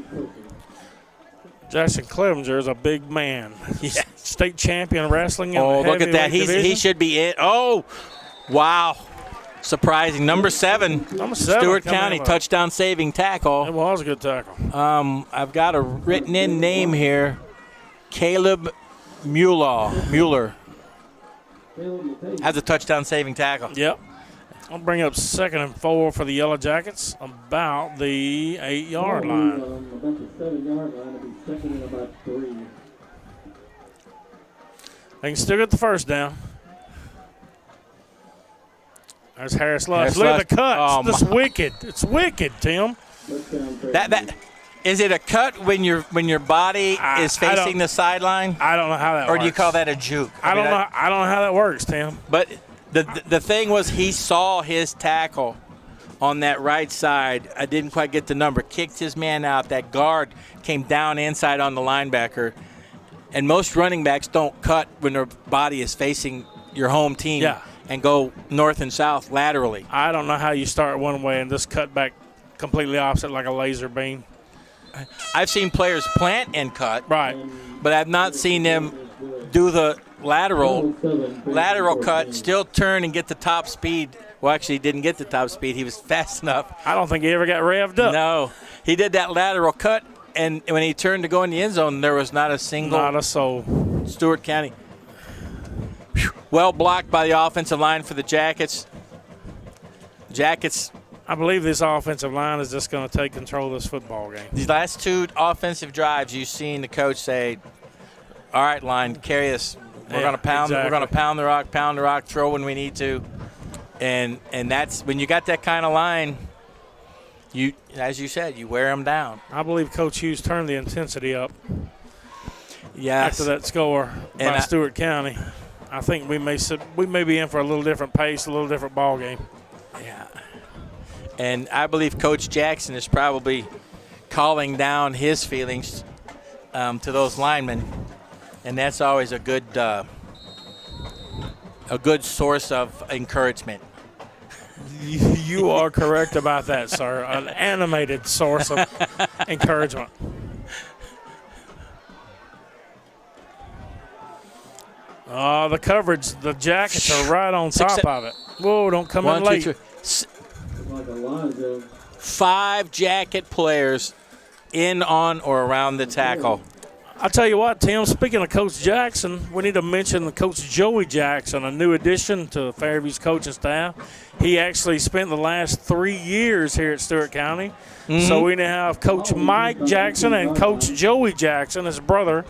Jackson Clevenger is a big man. Yeah. State champion wrestling in Oh, the look at that. heavyweight division. He should be in. Oh, wow. Surprising. Number 7, Number 7 Stewart coming County, in. touchdown saving It tackle. was a good tackle. I've got a written in name here. Caleb Mueller has a touchdown saving tackle. Yep. I'll bring up 2nd and 4 for the Yellow Jackets about the 8-yard line. About the 7-yard line. It'll be second and about 3. They can still get the first down. There's Harris Lush. Harris Look Lush. at the cut. Oh, It's wicked. It's wicked, Tim. That is it a cut when your body is I facing the sideline, I don't know how that or works. do you call that a juke? I mean, don't know. I don't know how that works, Tim. But the thing was, he saw his tackle on that right side. I didn't quite get the number. Kicked his man out. That guard came down inside on the linebacker. And most running backs don't cut when their body is facing your home team and go north and south laterally. I don't know how you start one way and just cut back completely opposite like a laser beam. I've seen players plant and cut, Right. but I've not seen them do the lateral cut, still turn and get the top speed. Well, actually, he didn't get the top speed. He was fast enough. I don't think he ever got revved up. No. He did that lateral cut, and when he turned to go in the end zone, there was not a single Not a soul. Stewart County. Whew. Well blocked by the offensive line for the Jackets. I believe this offensive line is just going to take control of this football game. These last 2 offensive drives, you've seen the coach say, all right, line, carry us. We're going to pound. exactly. We're going to pound the rock, throw when we need to. And that's when you got that kind of line, you, as you said, you wear them down. I believe Coach Hughes turned the intensity up Yes. after that score And by Stewart County. I think we may be in for a little different pace, a little different ball game. Yeah. And I believe Coach Jackson is probably calling down his feelings to those linemen, and that's always a good source of encouragement. You are correct about that, sir. An animated source of encouragement. The coverage, the Jackets are right on top of it. Whoa, don't come in late. 1, 2, 3. 5 Jacket players in, on, or around the tackle. I'll tell you what, Tim, speaking of Coach Jackson, we need to mention Coach Joey Jackson, a new addition to Fairview's coaching staff. He actually spent the last 3 years here at Stewart County. So we now have Coach Mike Jackson and Coach Joey Jackson, his brother,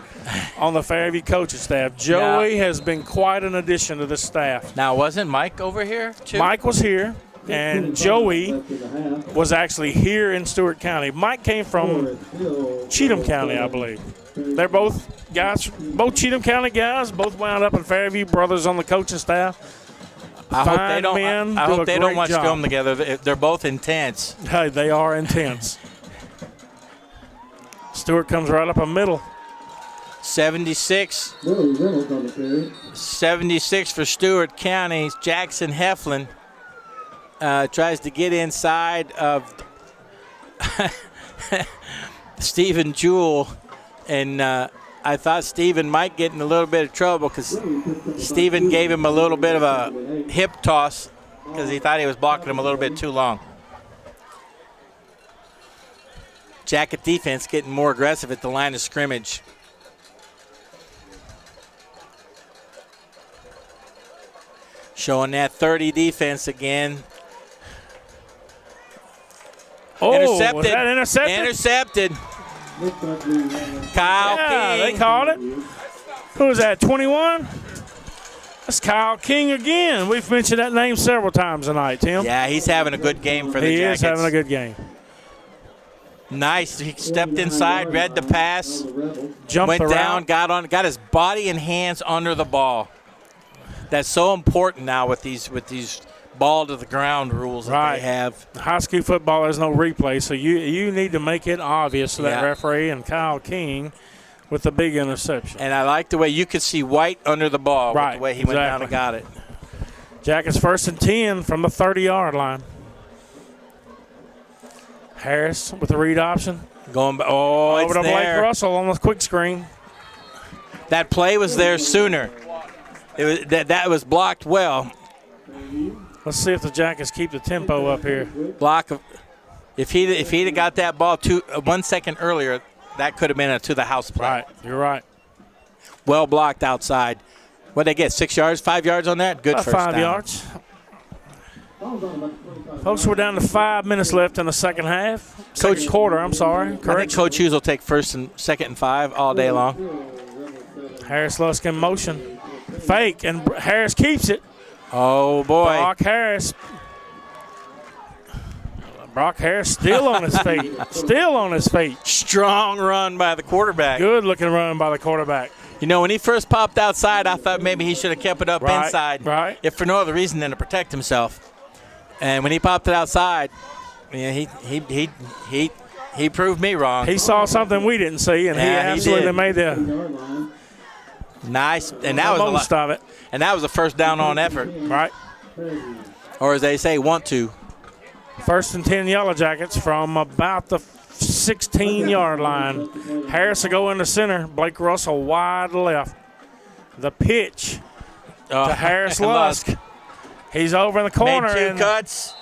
on the Fairview coaching staff. Joey has been quite an addition to the staff. Now, wasn't Mike over here, too? Mike was here, and Joey was actually here in Stewart County. Mike came from Cheatham County, I believe. They're both guys, both Cheatham County guys, both wound up in Fairview, brothers on the coaching staff. I hope they don't watch job. film together. They're both intense. Hey, they are intense. Stewart comes right up the middle. 76 for Stewart County. Jackson Heflin tries to get inside of Stephen Jewell, and I thought Stephen might get in a little bit of trouble because Stephen gave him a little bit of a hip toss because he thought he was blocking him a little bit too long. Jacket defense getting more aggressive at the line of scrimmage. Showing that 30 defense again. Oh, Intercepted. was that intercepted? Intercepted. Kyle Yeah, King. they called it. Who was that, 21? That's Kyle King again. We've mentioned that name several times tonight, Tim. Yeah, he's having a good game for the He Jackets. is having a good game. Nice. He stepped inside, read the pass, Jumped went the down, route. got his body and hands under the ball. That's so important now with these ball to the ground rules that they have. High school football, there's no replay, so you need to make it obvious to that referee and Kyle King with the big interception. And I like the way you could see White under the ball with the way he went down and got it. Jackets 1st and 10 from the 30-yard line. Harris with the read option. Going over to Blake Russell on the quick screen. That play was there sooner. It was that was blocked well. Let's see if the Jackets keep the tempo up here. If he'd have got that ball 1 second earlier, that could have been a to the house play. Right, you're right. Well blocked outside. What did they get? 6 yards, 5 yards on that? Good About first 5 down. yards. Folks, we're down to 5 minutes left in the second half. Second quarter, I'm sorry. I think Coach Hughes will take 1st and 2nd and 5 all day long. Harris Lusk in motion. Fake, and Harris keeps it. Oh, boy. Brock Harris still on his feet. Still on his feet. Strong run by the quarterback. Good-looking run by the quarterback. You know, when he first popped outside, I thought maybe he should have kept it up inside. Right. If for no other reason than to protect himself. And when he popped it outside, he proved me wrong. He saw something we didn't see, and he absolutely made the nice. And that was most of it. And that was a first down on effort. Right. Or as they say, want to. 1st and 10 Yellow Jackets from about the 16-yard line. Harris will go into center. Blake Russell wide left. The pitch to Harris Lusk. He's over in the corner. Made 2 cuts.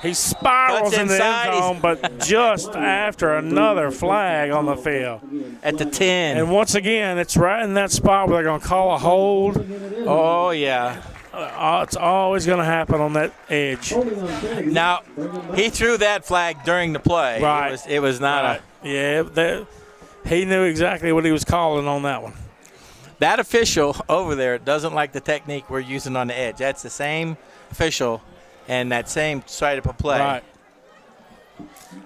He spirals in the end zone, but just after another flag on the field. At the 10. And once again, it's right in that spot where they're going to call a hold. Oh, yeah. It's always going to happen on that edge. Now, he threw that flag during the play. Right. It was not he knew exactly what he was calling on that one. That official over there doesn't like the technique we're using on the edge. That's the same official and that same type of play. Right.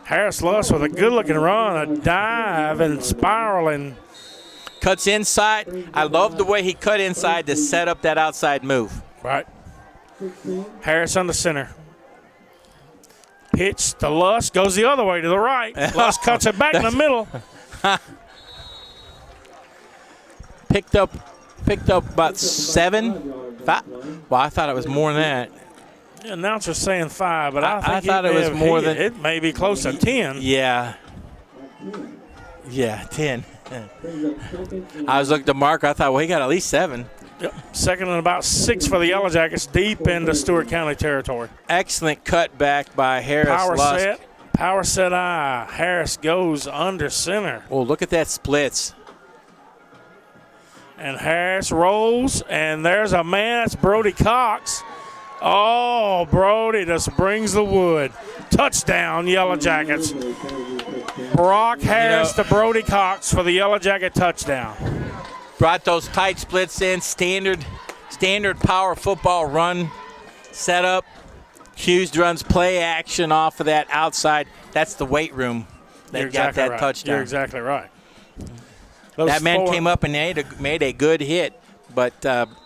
Harris Lusk with a good-looking run, a dive and spiraling. Cuts inside. I love the way he cut inside to set up that outside move. Right. Harris on the center. Pitch to Lusk. Goes the other way to the right. Lusk cuts it back in the middle. Picked up about 7. 5. Well, I thought it was more than that. The announcer's saying 5, but I thought it was more than it may be close to 10. Yeah. Yeah, 10. I was looking to Marker. I thought, well, he got at least 7. Yep. 2nd and about 6 for the Yellow Jackets, deep into Stewart County territory. Excellent cutback by Harris Lusk. Power set eye. Harris goes under center. Oh, look at that splits. And Harris rolls, and there's a man. That's Brody Cox. Oh, Brody just brings the wood. Touchdown, Yellow Jackets. Brock Harris to Brody Cox for the Yellow Jacket touchdown. Brought those tight splits in, standard power football run setup. Hughes runs play action off of that outside. That's the weight room that got that touchdown. You're exactly right. That man came up and made a good hit, but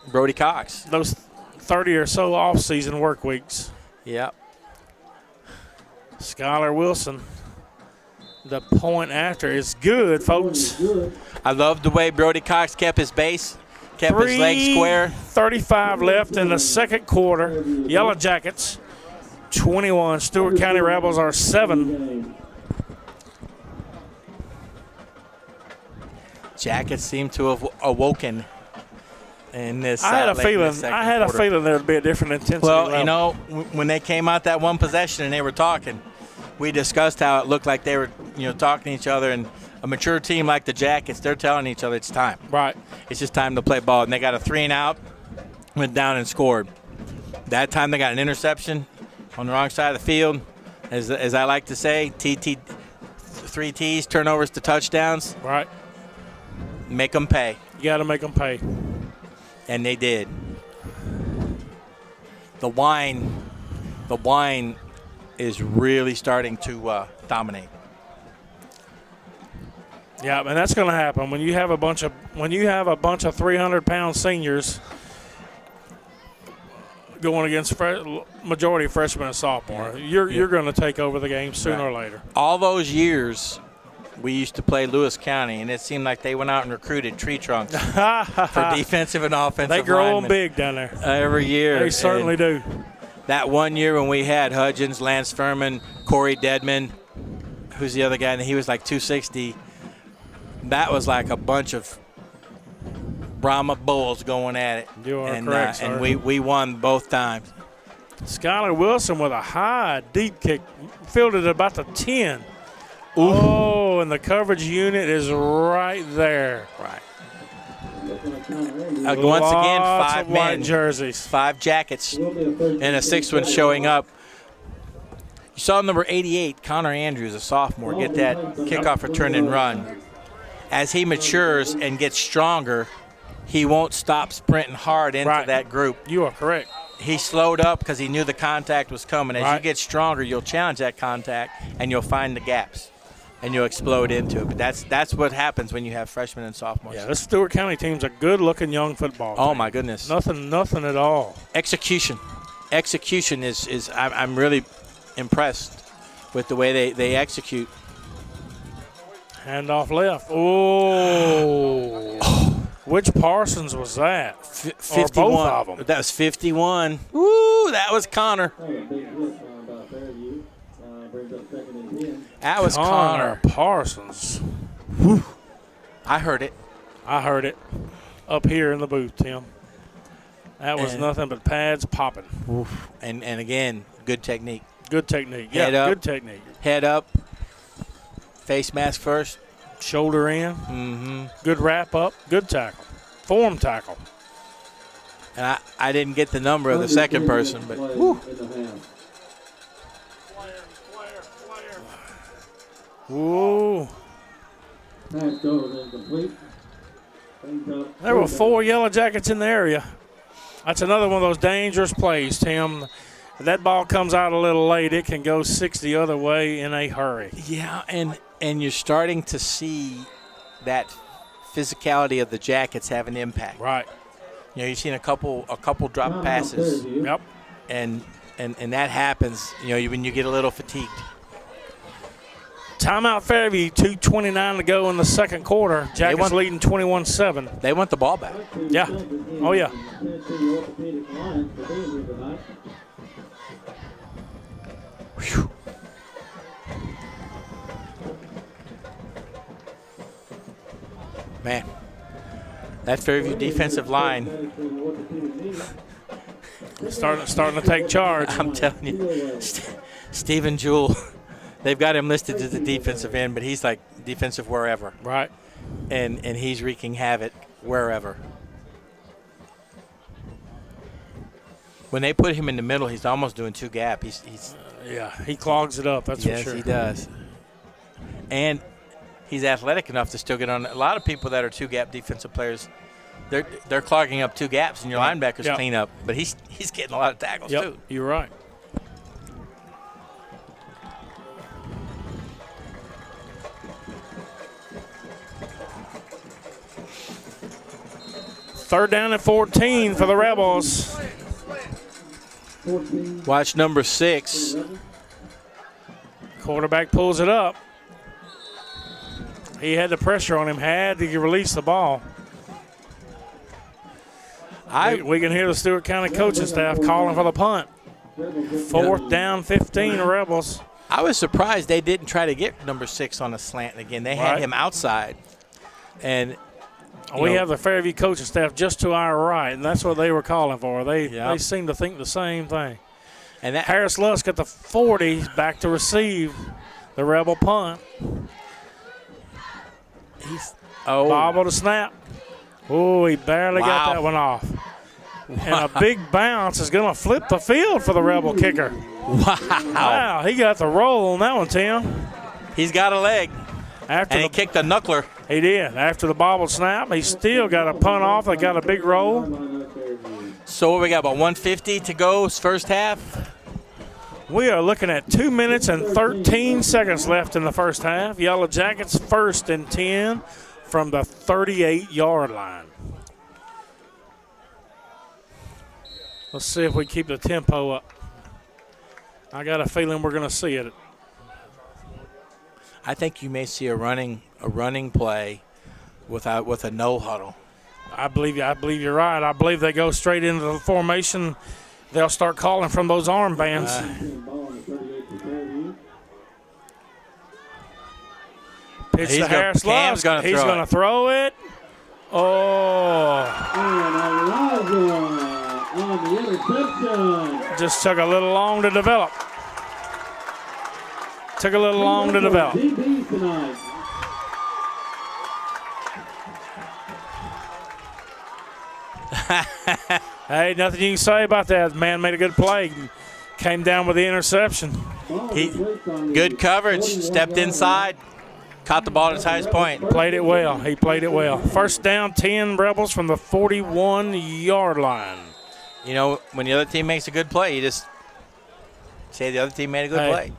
Brody Cox. Those 30 or so off-season work weeks. Yep. Skylar Wilson. The point after is good, folks. I love the way Brody Cox kept his base, kept his legs square. 35 left in the second quarter. Yellow Jackets, 21. Stewart County Rebels are 7. Jackets seem to have awoken in this. I had a feeling there would be a different intensity. Well, you know, when they came out that one possession and they were talking, we discussed how it looked like they were, talking to each other. And a mature team like the Jackets, they're telling each other it's time. Right. It's just time to play ball. And they got a 3-and-out, went down and scored. That time they got an interception on the wrong side of the field. As I like to say, 3 T's, turnovers to touchdowns. Right. Make them pay. You got to make them pay. And they did. The wine is really starting to dominate. Yeah, and that's going to happen when you have a bunch of 300-pound seniors going against majority freshman and sophomore. You're going to take over the game sooner or later. All those years, we used to play Lewis County, and it seemed like they went out and recruited tree trunks for defensive and offensive They grow linemen them big down there. every year. They certainly do. That one year when we had Hudgens, Lance Furman, Corey Deadman, who's the other guy, and he was like 260. That was like a bunch of Brahma bulls going at it. You are correct, sir. And we won both times. Skylar Wilson with a high, deep kick, fielded at about the 10. Oh, and the coverage unit is right there. Right. Once again, Lots 5 of white men, jerseys. 5 jackets, and a 6th one showing up. You saw number 88, Connor Andrews, a sophomore, get that kickoff return and run. As he matures and gets stronger, he won't stop sprinting hard into that group. You are correct. He slowed up because he knew the contact was coming. As you get stronger, you'll challenge that contact, and you'll find the gaps, and you'll explode into it. But that's what happens when you have freshmen and sophomores. Yeah, this Stewart County team's a good-looking young football team. Oh, my goodness. Nothing at all. Execution is I'm really impressed with the way they execute. Handoff left. Oh. Which Parsons was that? 51. Or both of them. That was 51. Woo, that was Connor. That was Connor. Parsons. I heard it. I heard it up here in the booth, Tim. That was nothing but pads popping. And again, good technique. Good technique. Head up. Good technique. Head up. Face mask first. Shoulder in. Mm-hmm. Good wrap up. Good tackle. Form tackle. And I didn't get the number of the second person, but Ooh. There were 4 Yellow Jackets in the area. That's another one of those dangerous plays, Tim. If that ball comes out a little late, it can go 6 the other way in a hurry. Yeah, and you're starting to see that physicality of the Jackets have an impact. Right. You know, you've seen a couple drop passes. Yep. And that happens, you know, when you get a little fatigued. Timeout Fairview, 2:29 to go in the second quarter. Jackets leading 21-7. They want the ball back. Yeah. Oh, yeah. Whew. Man, that Fairview defensive line. Starting to take charge. I'm telling you, Stephen Jewell, they've got him listed as the defensive end, but he's like defensive wherever. Right. And he's wreaking havoc wherever. When they put him in the middle, he's almost doing 2 gap. Yeah, he clogs it up, that's for sure. Yes, he does. And he's athletic enough to still get on. A lot of people that are 2 gap defensive players, they're clogging up 2 gaps, and your linebackers clean up. But he's getting a lot of tackles too. You're right. Third down and 14 for the Rebels. Watch number 6. Quarterback pulls it up. He had the pressure on him, had to release the ball. We can hear the Stewart County coaching staff calling for the punt. 4th down, 15 Rebels. I was surprised they didn't try to get number 6 on a slant again. They had him outside. And we have the Fairview coaching staff just to our right, and that's what they were calling for. They seem to think the same thing. And that Harris Lusk at the 40 back to receive the Rebel punt. Bobble to snap. Oh, he barely got that one off. And a big bounce is going to flip the field for the Rebel kicker. Wow, he got the roll on that one, Tim. He's got a leg. And he kicked a knuckler. He did. After the bobble snap, he still got a punt off. They got a big roll. So what we got, about 150 to go first half? We are looking at 2 minutes and 13 seconds left in the first half. Yellow Jackets 1st and 10 from the 38-yard line. Let's see if we keep the tempo up. I got a feeling we're going to see it. I think you may see a running play with a no huddle. I believe you're right. I believe they go straight into the formation. They'll start calling from those armbands. Pitch to Harris Love. He's going to throw it. Oh. And on the interception. Just took a little long to develop. DBs tonight. Hey, nothing you can say about that. The man made a good play. Came down with the interception. Good coverage. Stepped inside. Caught the ball at its highest point. Played it well. He played it well. First down, 10 Rebels from the 41-yard line. You know, when the other team makes a good play, you just say the other team made a good play.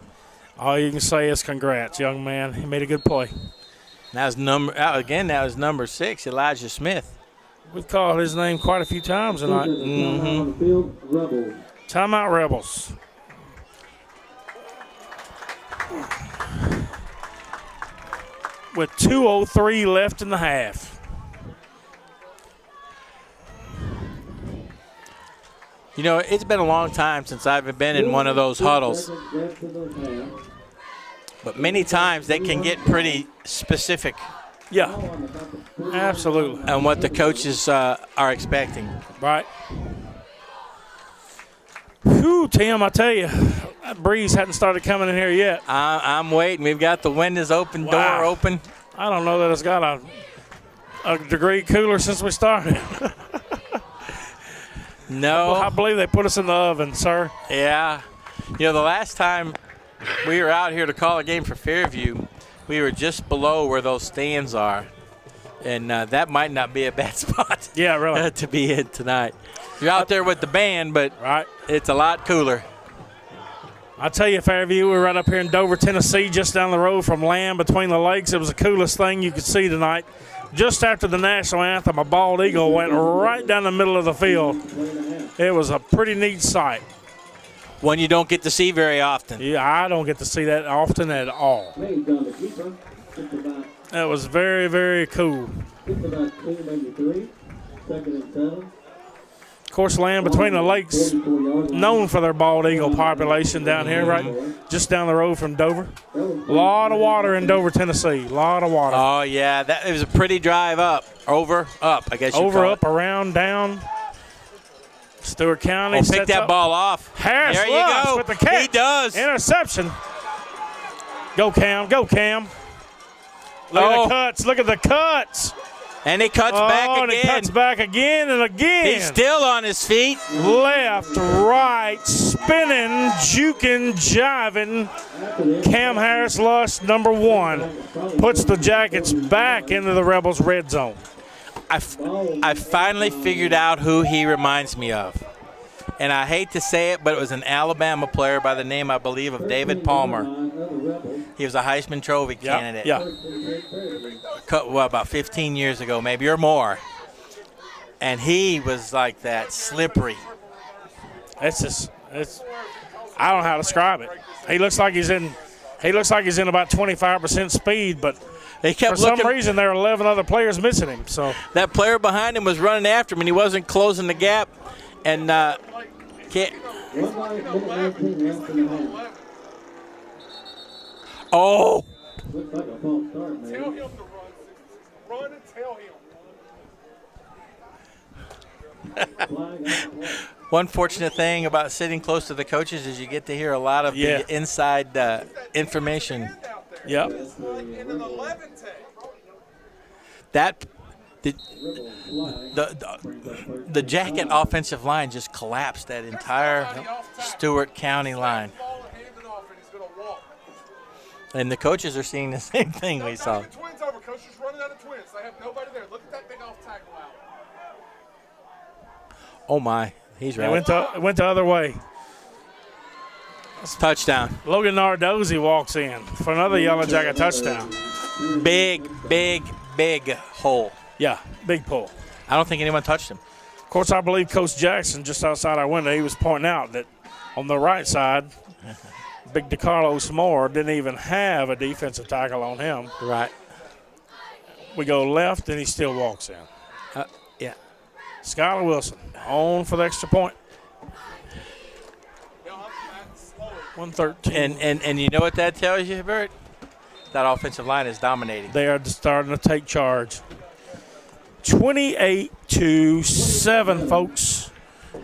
All you can say is congrats, young man. He made a good play. That was number 6, Elijah Smith. We've called his name quite a few times tonight. Timeout, Rebels. With 2:03 left in the half. You know, it's been a long time since I've been in one of those huddles. But many times they can get pretty specific. Yeah, absolutely. And what the coaches are expecting. Right. Whew, Tim, I tell you, that breeze hadn't started coming in here yet. I'm waiting. We've got the windows open, door open. I don't know that it's got a degree cooler since we started. No. I believe they put us in the oven, sir. Yeah. You know, the last time we were out here to call a game for Fairview, we were just below where those stands are. And that might not be a bad spot really. to be in tonight. You're out there with the band, but it's a lot cooler. I tell you, Fairview, we're right up here in Dover, Tennessee, just down the road from Lamb between the lakes. It was the coolest thing you could see tonight. Just after the national anthem, a bald eagle went right down the middle of the field. It was a pretty neat sight. One you don't get to see very often. Yeah, I don't get to see that often at all. That was very, very cool. Of course, Lamb between the lakes, known for their bald eagle population down here, right just down the road from Dover. A lot of water in Dover, Tennessee. A lot of water. Oh, yeah. It was a pretty drive up. Over, up, I guess you Over, call it. up, around, down. Stewart County. Oh, pick that ball off. Harris there you go. with the catch. He does. Interception. Go, Cam. Go, Cam. Look at the cuts. Look at the cuts. And he cuts back again. And he cuts back again and again. He's still on his feet. Left, right, spinning, juking, jiving. Cam Harris Lush, number 1, puts the Jackets back into the Rebels' red zone. I finally figured out who he reminds me of. And I hate to say it, but it was an Alabama player by the name, I believe, of David Palmer. He was a Heisman Trophy candidate. Yeah. About 15 years ago, maybe, or more. And he was like that, slippery. I don't know how to describe it. He looks like he's in about 25% speed, but for some reason there are 11 other players missing him. So that player behind him was running after him, and he wasn't closing the gap. And can't. Oh. Looks like a false start, man. Tell him to run and tell him. One fortunate thing about sitting close to the coaches is you get to hear a lot of the inside information. Yep. The Jacket offensive line just collapsed that entire Stewart County line. And the coaches are seeing the same thing we saw. Twins over, coach, just running out of twins. They have nobody there. Look at that big off tackle out. Oh my, he's right. It went the other way. Touchdown. Logan Nardozzi walks in for another Yellow Jacket touchdown. Big hole. Yeah, big pull. I don't think anyone touched him. course, I believe Coach Jackson, just outside our window, he was pointing out that on the right side, Big DeCarlos Moore didn't even have a defensive tackle on him. Right. We go left, and he still walks in. Yeah. Skylar Wilson on for the extra point. 113. And you know what that tells you, Bert? That offensive line is dominating. They are starting to take charge. 28-7, folks.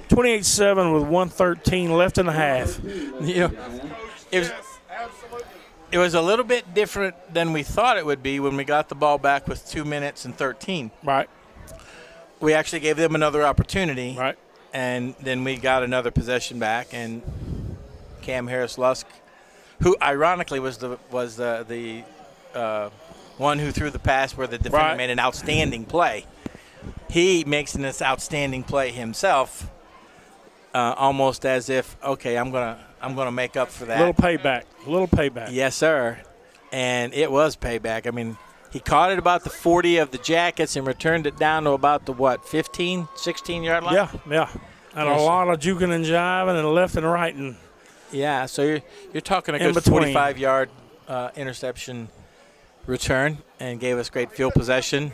28-7 with 113 left in the half. You know, it was a little bit different than we thought it would be when we got the ball back with 2 minutes and 13. Right. We actually gave them another opportunity. Right. And then we got another possession back, and Cam Harris-Lusk, who ironically was the one who threw the pass where the defender made an outstanding play. He makes an outstanding play himself, almost as if, okay, I'm gonna make up for that. Little payback. Yes, sir. And it was payback. I mean, he caught it about the 40 of the Jackets and returned it down to about the 15, 16-yard line. Yeah. And a lot of juking and jiving and left and right and. Yeah, so you're talking a good 45-yard interception return and gave us great field possession.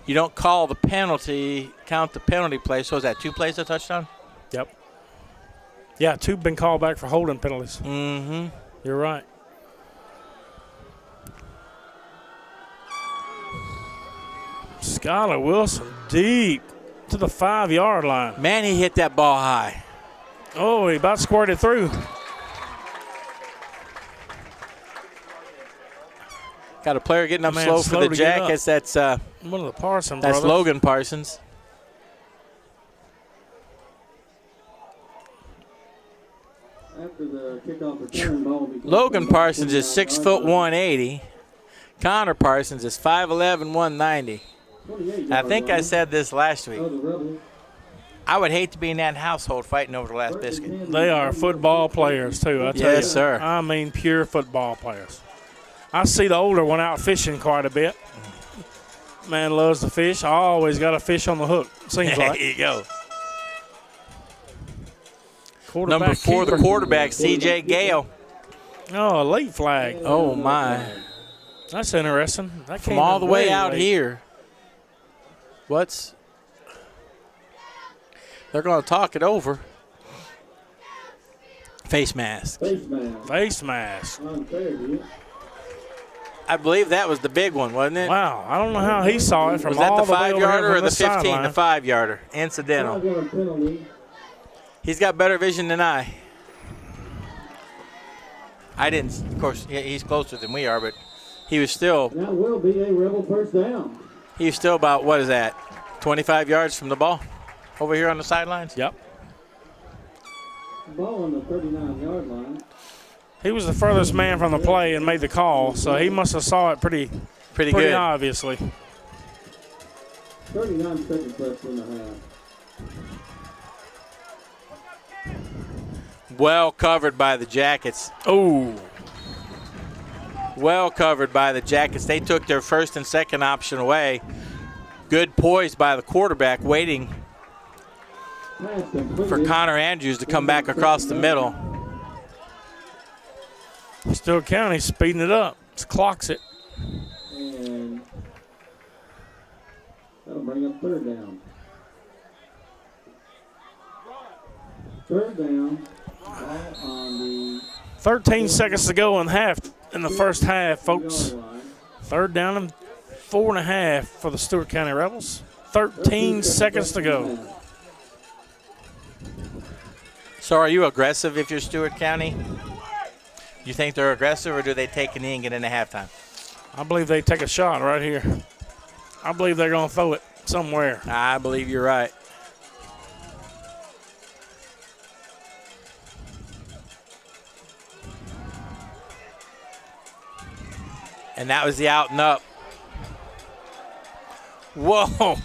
You don't count the penalty play. So is that 2 plays a touchdown? Yep. Yeah, 2 been called back for holding penalties. Mm-hmm. You're right. Skylar Wilson deep to the 5-yard line. Man, he hit that ball high. Oh, he about squirted through. Got a player getting up slow for the Jackets. That's one of the Parsons That's brothers. Logan Parsons. After the kickoff return, ball will be Logan Parsons is 6'1", 180. Connor Parsons is 5'11", 190. I think I said this last week. I would hate to be in that household fighting over the last biscuit. They are football players, too, I tell you. Yes, sir. I mean, pure football players. I see the older one out fishing quite a bit. Man loves to fish. I always got a fish on the hook, seems like. There you go. Quarterback Number 4, keeper. the quarterback, C.J. Gale. Oh, a late flag. Oh, my. That's interesting. That From came all in the way way out late. here. They're going to talk it over. Face mask. Face mask. On Fairview. I believe that was the big one, wasn't it? Wow, I don't know how he saw it from Was that all the the way over here 5-yarder or from the 15? sideline. The 5-yarder. Incidental. 5-yard penalty. He's got better vision than I. I didn't, of course, he's closer than we are, but he was still That will be a Rebel first down. about, what is that, 25 yards from the ball over here on the sidelines? Yep. Ball on the 39-yard line. He was the furthest man from the play and made the call, so he must have saw it pretty good. obviously. 39 seconds left in the half. Well covered by the Jackets. Oh, Well covered by the Jackets. They took their first and second option away. Good poise by the quarterback, waiting Pass completed. for Connor Andrews to come back across the middle. Stewart County speeding it up. Clocks it. And that'll bring up third down. Third down. Ball on the 13 seconds to go in the first half, folks. yard line. Third down and 4.5 for the Stewart County Rebels. 13 seconds to go. So are you aggressive if you're Stewart County? You think they're aggressive, or do they take a knee and get into halftime? I believe they take a shot right here. I believe they're going to throw it somewhere. I believe you're right. And that was the out and up. Whoa.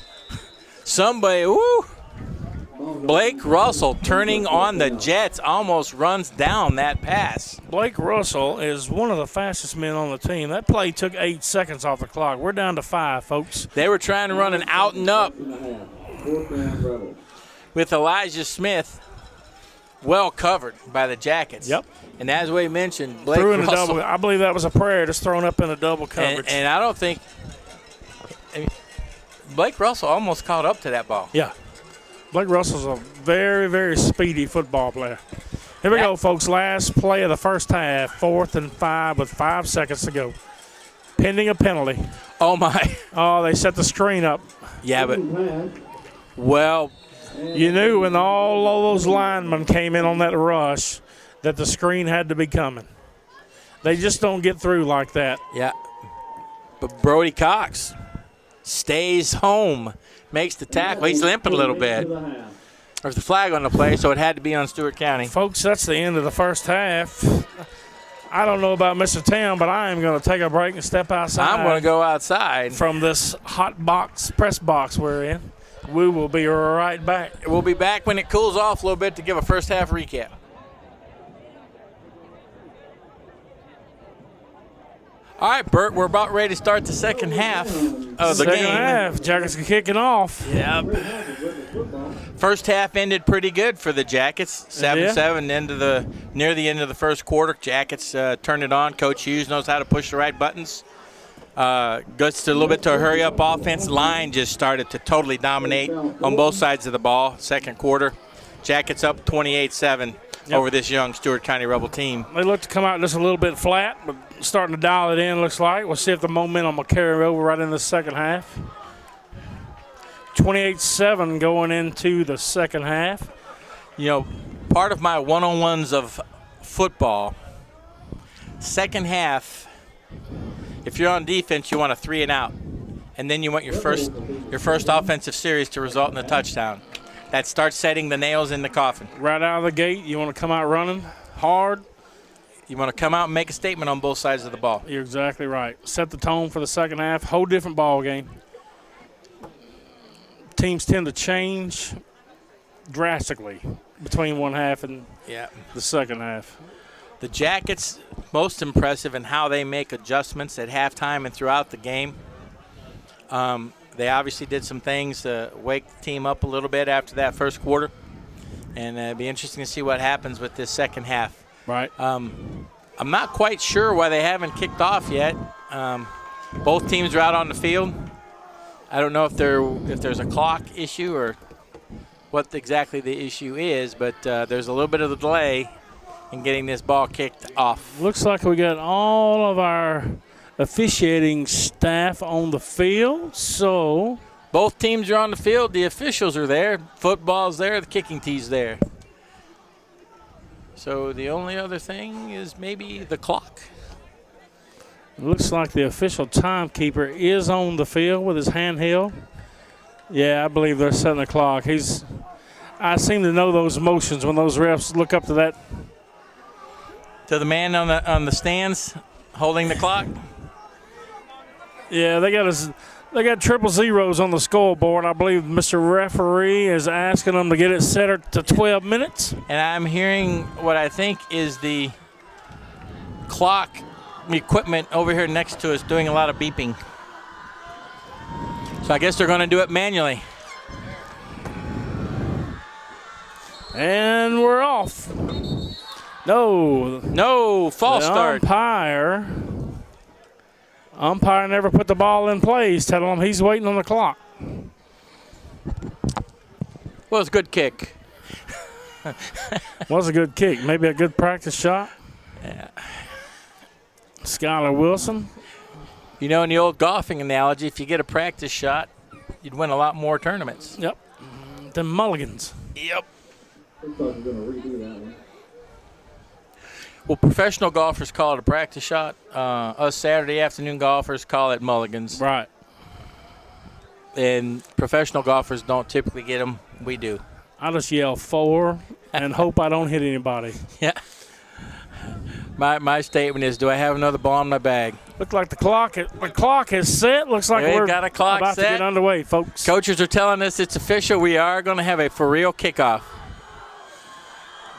Somebody, woo. Blake Russell turning on the Jets almost runs down that pass. Blake Russell is one of the fastest men on the team. That play took 8 seconds off the clock. We're down to 5, folks. They were trying to run an out and up. Fourth down, Rebels. With Elijah Smith well covered by the Jackets. Yep. And as we mentioned, Blake Threw in a Russell. double. I believe that was a prayer just thrown up in a double coverage. And I don't think Blake Russell almost caught up to that ball. Yeah. Blake Russell's a very, very speedy football player. Here we go, folks. Last play of the first half. 4th and 5 with 5 seconds to go. Pending a penalty. Oh, my. Oh, they set the screen up. Yeah, but, well, You knew when all of those linemen came in on that rush that the screen had to be coming. They just don't get through like that. yeah. But Brody Cox stays home, makes the tackle. He's limping a little bit. There's a flag on the play, so it had to be on Stewart County. Folks, that's the end of the first half. I don't know about Mr. Tam, but I am going to take a break and step outside. I'm going to go outside. From this hot box, press box we're in. We will be right back. We'll be back when it cools off a little bit to give a first half recap. All right, Bert, we're about ready to start the second half of the Second game. half, Jackets are kicking off. Yep. First half ended pretty good for the Jackets. 7-7 near the end of the first quarter. Jackets turned it on. Coach Hughes knows how to push the right buttons. Gets to a little bit to a hurry-up offense. Line just started to totally dominate on both sides of the ball. Second quarter, Jackets up 28-7 over this young Stewart County Rebel team. They look to come out just a little bit flat, but starting to dial it in, looks like. We'll see if the momentum will carry over right in the second half. 28-7 going into the second half. You know, part of my one-on-ones of football, second half, if you're on defense, you want a 3 and out, and then you want your first offensive series to result in a touchdown. That starts setting the nails in the coffin. Right out of the gate, you want to come out running hard. You want to come out and make a statement on both sides of the ball. You're exactly right. Set the tone for the second half. Whole different ball game. Teams tend to change drastically between one half and the second half. The Jackets, most impressive in how they make adjustments at halftime and throughout the game. They obviously did some things to wake the team up a little bit after that first quarter. And it'll be interesting to see what happens with this second half. Right. I'm not quite sure why they haven't kicked off yet. Both teams are out on the field. I don't know if there's a clock issue or what exactly the issue is, but there's a little bit of a delay in getting this ball kicked off. Looks like we got all of our officiating staff on the field, so both teams are on the field. The officials are there. Football's there. The kicking tee's there. So the only other thing is maybe the clock. it looks like the official timekeeper is on the field with his handheld. Yeah, I believe they're setting the clock. I seem to know those motions when those refs look up to that. To the man on the stands holding the clock. Yeah, they got triple zeros on the scoreboard. I believe Mr. Referee is asking them to get it set to 12 minutes. And I'm hearing what I think is the clock equipment over here next to us doing a lot of beeping. So I guess they're going to do it manually. And we're off. No, false start. Umpire never put the ball in place. Tell him he's waiting on the clock. Well, it's a good kick. Was a good kick. Maybe a good practice shot. Yeah. Skylar Wilson. You know, in the old golfing analogy, if you get a practice shot, you'd win a lot more tournaments. Yep. The mulligans. Yep. Looks like we're going to redo that one. Well, professional golfers call it a practice shot. Us Saturday afternoon golfers call it mulligans. Right. And professional golfers don't typically get them. We do. I just yell 4 and hope I don't hit anybody. Yeah. My statement is, do I have another ball in my bag? Look like the clock is set. Looks like We've we're got a clock about set. to get underway, folks. Coaches are telling us it's official. We are going to have a for real kickoff.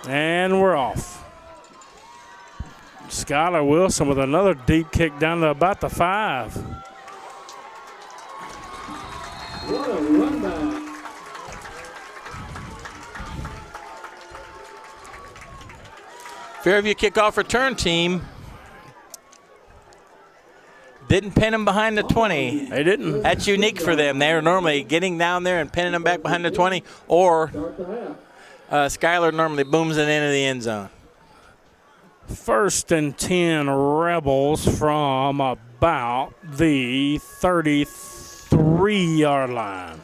And we're off. Skylar Wilson with another deep kick down to about the 5. What a run back. Fairview kickoff return team didn't pin them behind the 20. They didn't. That's unique for them. They're normally getting down there and pinning them back behind the 20, or Skylar normally booms it into the end zone. 1st and 10 Rebels from about the 33-yard line.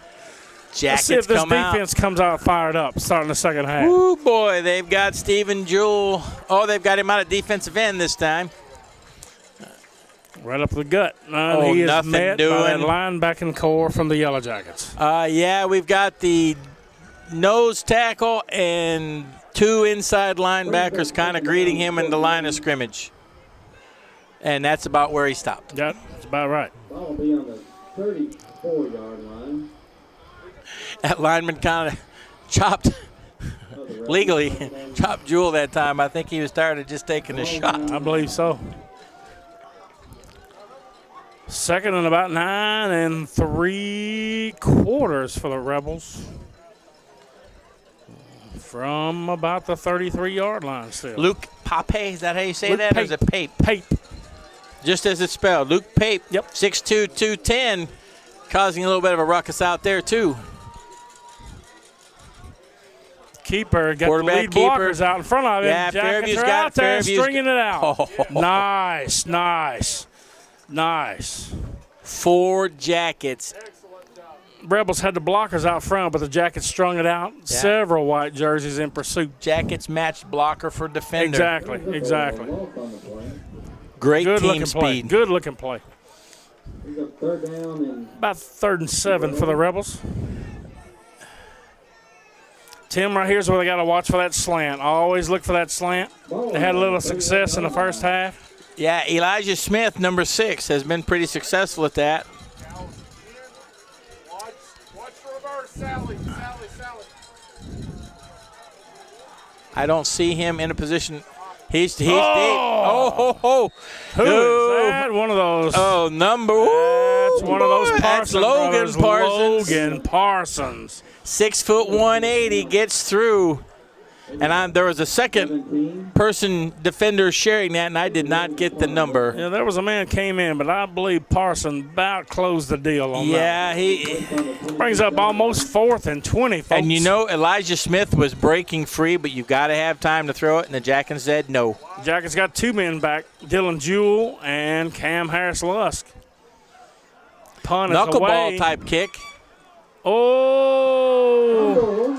Jackets Let's see if this come out. defense comes out fired up starting the second half. Ooh, boy, they've got Stephen Jewell. Oh, they've got him out at defensive end this time. Right up the gut. Oh, he is nothing met by that doing. linebacking core from the Yellow Jackets. Yeah, we've got the nose tackle and 2 inside linebackers kind of greeting him in the line of scrimmage. And that's about where he stopped. Yeah, that's about right. Ball will be on the 34-yard line. That lineman kind of chopped, legally, chopped Jewell that time. I think he was tired of just taking a shot. I believe so. 2nd and about 9 3/4 for the Rebels. From about the 33-yard line still. Luke Pape, is that how you say Luke that? Or Pape. is it Pape? Pape. Just as it's spelled. Luke Pape, Yep. 6'2", 210, causing a little bit of a ruckus out there, too. Keeper got the Quarterback lead keeper. blockers out in front of him. Yeah, Jackets Fairview's are got out there Fairview's stringing it out. Oh. Nice, nice, nice. 4 Jackets. Rebels had the blockers out front, but the Jackets strung it out. Yeah. Several white jerseys in pursuit. Jackets matched blocker for defender. Exactly. Walk on the play. Great Good team looking play. speed. Good looking play. He's got 3rd down and About 3rd and 7 for the Rebels. Tim, right here's where they got to watch for that slant. Always look for that slant. They had a little success in the first half. Yeah, Elijah Smith, number 6, has been pretty successful at that. Watch the reverse, Sally. I don't see him in a position. He's deep. Oh! Oh. Who is that? One of those. Oh, number. That's one of those Boy, Parsons that's Logan brothers. Parsons. Logan Parsons. 6 foot 180, gets through. And there was a second 17. person defender sharing that, and I did not get the number. Yeah, there was a man came in, but I believe Parsons about closed the deal on that. Yeah, he. Brings up almost 4th and 20, folks. And you know, Elijah Smith was breaking free, but you've got to have time to throw it, and the Jackets said no. Jackets got 2 men back, Dylan Jewell and Cam Harris-Lusk. Punt is away. Knuckleball type kick. Oh!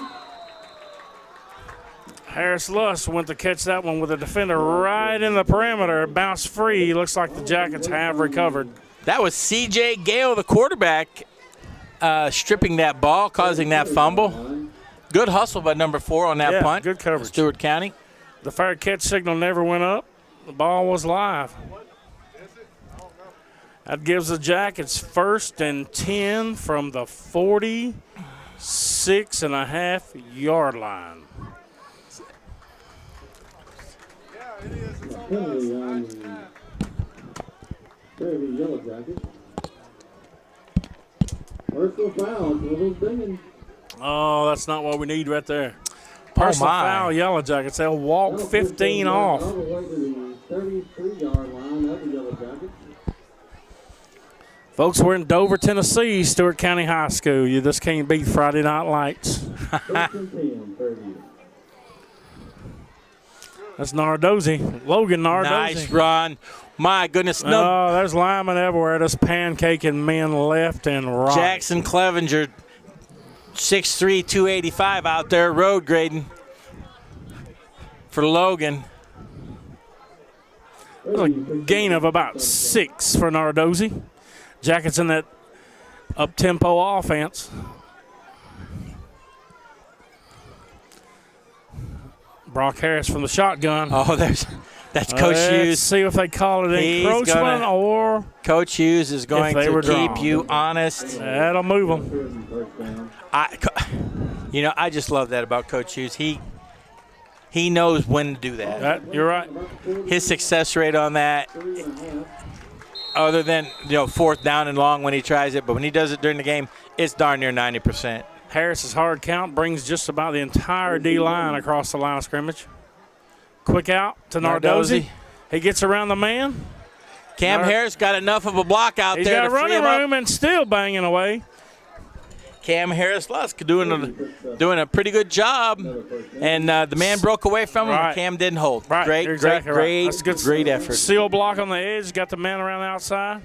Harris-Lusk went to catch that one with a defender right in the perimeter. Bounced free. Looks like the Jackets have recovered. That was C.J. Gale, the quarterback, stripping that ball, causing that fumble. Good hustle by number 4 on that punt. Good coverage. Stewart County. The fair catch signal never went up. The ball was live. That gives the Jackets 1st and 10 from the 46.5-yard line. penalty on Fairview Yellow Jackets. Personal foul, Little Binghamton. Oh, that's not what we need right there. Personal my. foul, Yellow Jackets. They'll walk 15 off. All the way to the 33-yard line of the Yellow Jackets. Folks, we're in Dover, Tennessee, Stewart County High School. You just can't beat Friday Night Lights. 1st and 10, Fairview. That's Nardozzi. Logan Nardozzi. Nice run. My goodness. No. Oh, there's linemen everywhere. Just pancaking men left and right. Jackson Clevenger, 6'3", 285 out there road grading for Logan. There's a gain of about 6 for Nardozzi. Jackets in that up-tempo offense. Brock Harris from the shotgun. Oh, that's Coach Let's Hughes. see if they call it He's encroachment gonna- or Coach Hughes is going they to were keep drawn. you honest. that'll move them. 3rd and 1st down. I just love that about Coach Hughes. He knows when to do that. You're right. His success rate on that, 3.5. other than 4th down and long when he tries it, but when he does it during the game, it's darn near 90%. Harris's hard count brings just about the entire D-line across the line of scrimmage. Quick out to Nardozzi. He gets around the man. Cam Harris got enough of a block out He's there got to free running him up. room and still banging away. Cam Harris Lusk doing a pretty good job, and the man broke away from him. Right. Cam didn't hold. Right, Great, you're exactly right. great, That's good. great effort. Seal block on the edge. Got the man around the outside.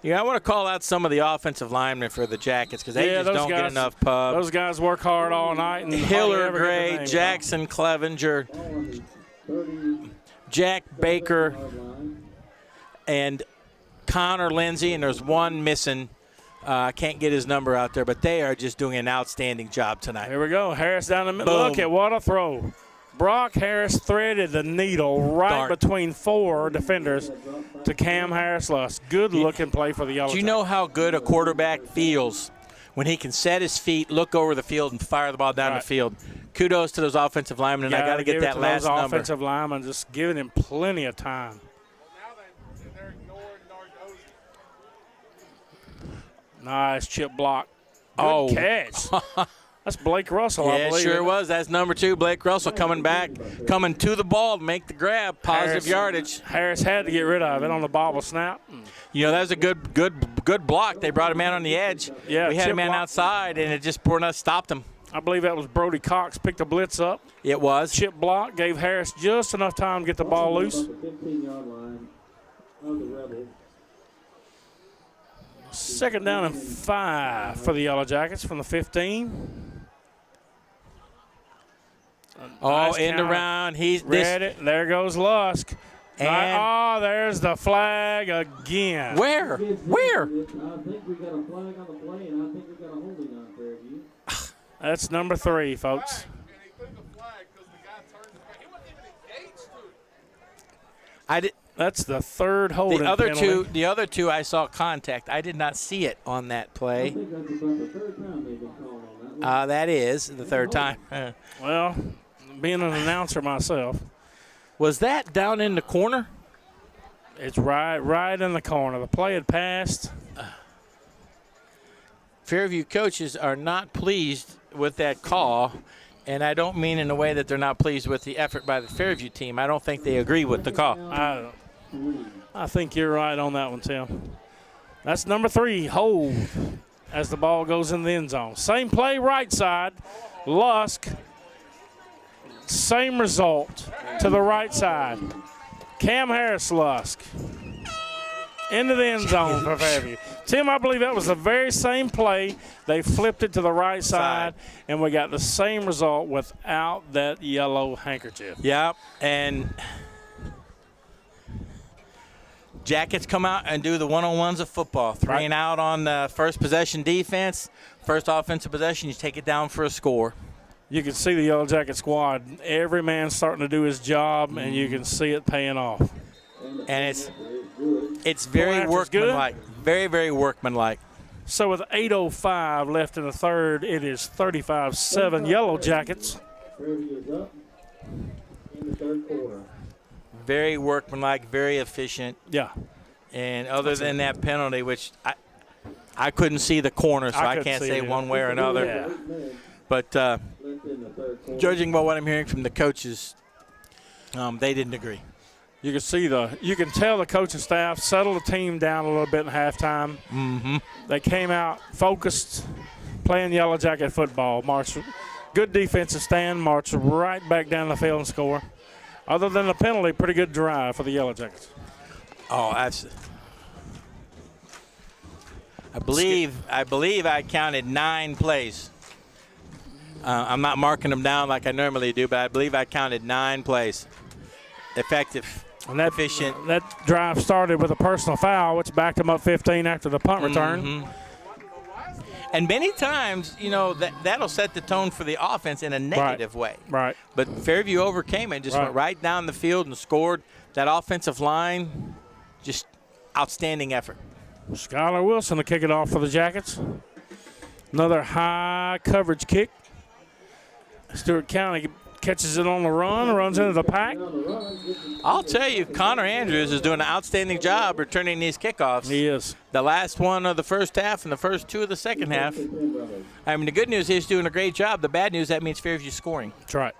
Yeah, I want to call out some of the offensive linemen for the Jackets because they just those don't get guys- enough pub. Those guys work hard all night. And hardly Hiller ever get their Gray, names Jackson Clevenger, Ball on the 30 Jack Baker, yard line. and Connor Lindsay, and there's one missing. I can't get his number out there, but they are just doing an outstanding job tonight. Here we go. Harris down the middle. Boom. Look at what a throw. Brock Harris threaded the needle right Dart. between 4 defenders to Cam Harris Lusk. Good looking play for the Yellow Do you Jackets. know how good a quarterback feels when he can set his feet, look over the field, and fire the ball down Right. the field? Kudos to those offensive linemen, and I got to get give it that to last those number. offensive linemen, just giving him plenty of time. Now they're ignoring Nardozzi. Nice chip block. Good Oh. catch. That's Blake Russell, I Yeah, it believe. sure was. That's number 2, Blake Russell, coming back, coming to the ball to make the grab, positive yardage. Harris had to get rid of it on the bobble snap. You know, that was a good block. They brought a man on the edge. Yeah, we had a chip man block. outside, and it just poured us stopped him. I believe that was Brody Cox. Picked the blitz up. It was. Chip block. Gave Harris just enough time to get the ball loose. About the 15-yard line of the Rebels. Second down and 5 for the Yellow Jackets from the 15. Oh, Nice end counter. around. He's Read this. it. There goes Lusk. And There's the flag again. where? Where? I think we got a flag on the play, and I think we got a holding on Fairview. That's number 3, folks. And he threw the flag because the guy turned his back. He wasn't even engaged to it. I did. That's the third holding penalty. The other two, I saw contact. I did not see it on that I play. think that's about the third time they've been calling on that one. That is the third time. Well, being an announcer myself, Was that down in the corner? it's right in the corner. The play had passed. Fairview coaches are not pleased with that call, and I don't mean in a way that they're not pleased with the effort by the Fairview team. I don't think they agree with the call. I think you're right on that one, Tim. That's number 3, hold, as the ball goes in the end zone. Same play, right side. Lusk, same result to the right side. Cam Harris Lusk into the end zone for Fairview. Tim, I believe that was the very same play. They flipped it to the right side, and we got the same result without that yellow handkerchief. Yep, and Jackets come out and do the one-on-ones of football. 3 and out on the first possession defense. First offensive possession, you take it down for a score. You can see the Yellow Jacket squad. Every man starting to do his job, and you can see it paying off. And it's very after's good. workmanlike. Very, very workmanlike. So with 8:05 left in the third, it is 35-7 Yellow Jackets. Fairview is up in the third quarter. Very workmanlike, very efficient. Yeah. And other than that penalty, which I couldn't see the corner, so I couldn't can't see say it one way or another. Yeah. But Left in the third quarter. judging by what I'm hearing from the coaches, they didn't agree. You can tell the coaching staff settled the team down a little bit in halftime. Mm-hmm. They came out focused, playing Yellow Jacket football. Marched good defensive stand, marched right back down the field and score. Other than the penalty, pretty good drive for the Yellow Jackets. Oh, that's. I believe I counted 9 plays. I'm not marking them down like I normally do, but I believe I counted 9 plays. Effective, And that, efficient. that drive started with a personal foul, which backed them up 15 after the punt return. Mhm. And many times, that'll set the tone for the offense in a negative way. Right. But Fairview overcame it, just went right down the field and scored. That offensive line, just outstanding effort. Skylar Wilson to kick it off for the Jackets. Another high coverage kick. Stewart County catches it on the run, runs into the pack. I'll tell you, Connor Andrews is doing an outstanding job returning these kickoffs. He is. The last one of the first half and the first 2 of the second half. I mean, the good news is he's doing a great job. The bad news, that means Fairview's scoring. That's right.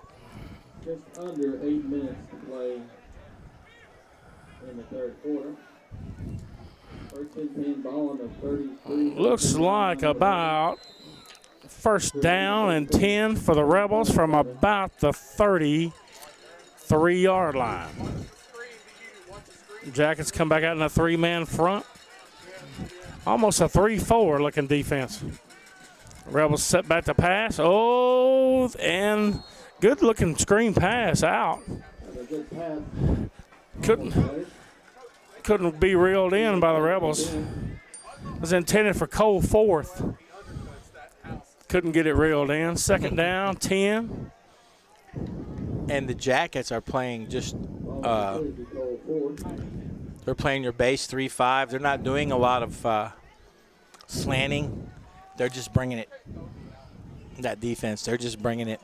Just under 8 minutes to play in the third quarter. First and 10, ball on the 33. Looks like about first down and 10 for the Rebels from about the 33-yard line. Jackets come back out in a 3-man front. Almost a 3-4 looking defense. Rebels set back to pass. Oh, and good looking screen pass out. Couldn't be reeled in by the Rebels. It was intended for Cole Forth. Couldn't get it reeled in. Second down, 10. And the Jackets are playing just they're playing your base 3-5. They're not doing a lot of slanting. They're just bringing it. That defense, they're just bringing it.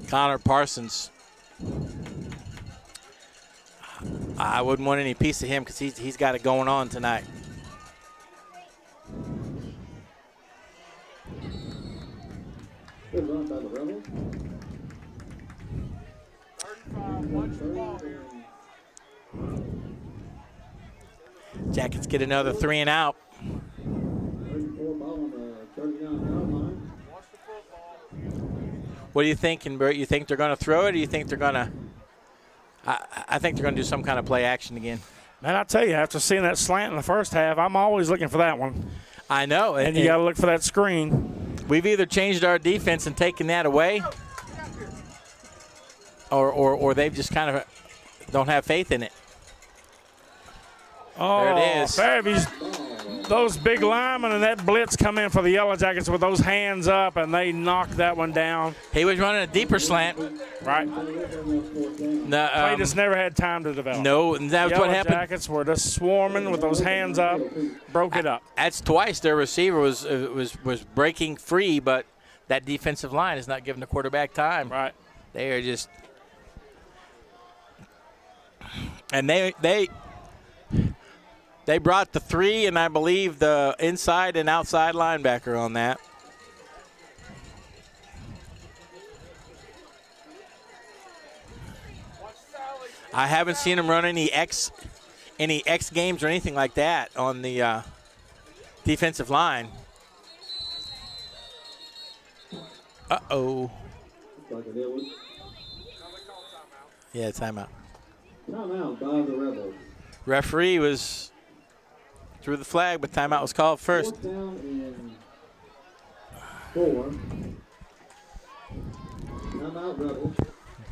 Connor Parsons. I wouldn't want any piece of him because he's got it going on tonight. Good run by the Rebels. Watch the ball here. Jackets get another 3 and out. 34, ball on the 39-yard line. Watch the football. What are you thinking, Bert? You think they're going to throw it, or you think they're going to? I think they're going to do some kind of play action again. Man, I tell you, after seeing that slant in the first half, I'm always looking for that one. I know, And you got to look for that screen. we've either changed our defense and taken that away, or they've just kind of don't have faith in it. Oh, There it is. Fairview's, those big linemen and that blitz come in for the Yellow Jackets with those hands up, and they knock that one down. He was running a deeper slant. Right. No, Play just never had time to develop. no, and that was Yellow what happened. Jackets were just swarming with those hands up, broke it up. That's twice their receiver was breaking free, but that defensive line is not giving the quarterback time. Right. They are just, and they brought the 3 and I believe the inside and outside linebacker on that. I haven't seen him run any X games or anything like that on the defensive line. Uh-oh. Yeah, timeout. Timeout by the Rebels. Referee was threw the flag, but timeout was called first. Fourth down and 4. Timeout Rebels.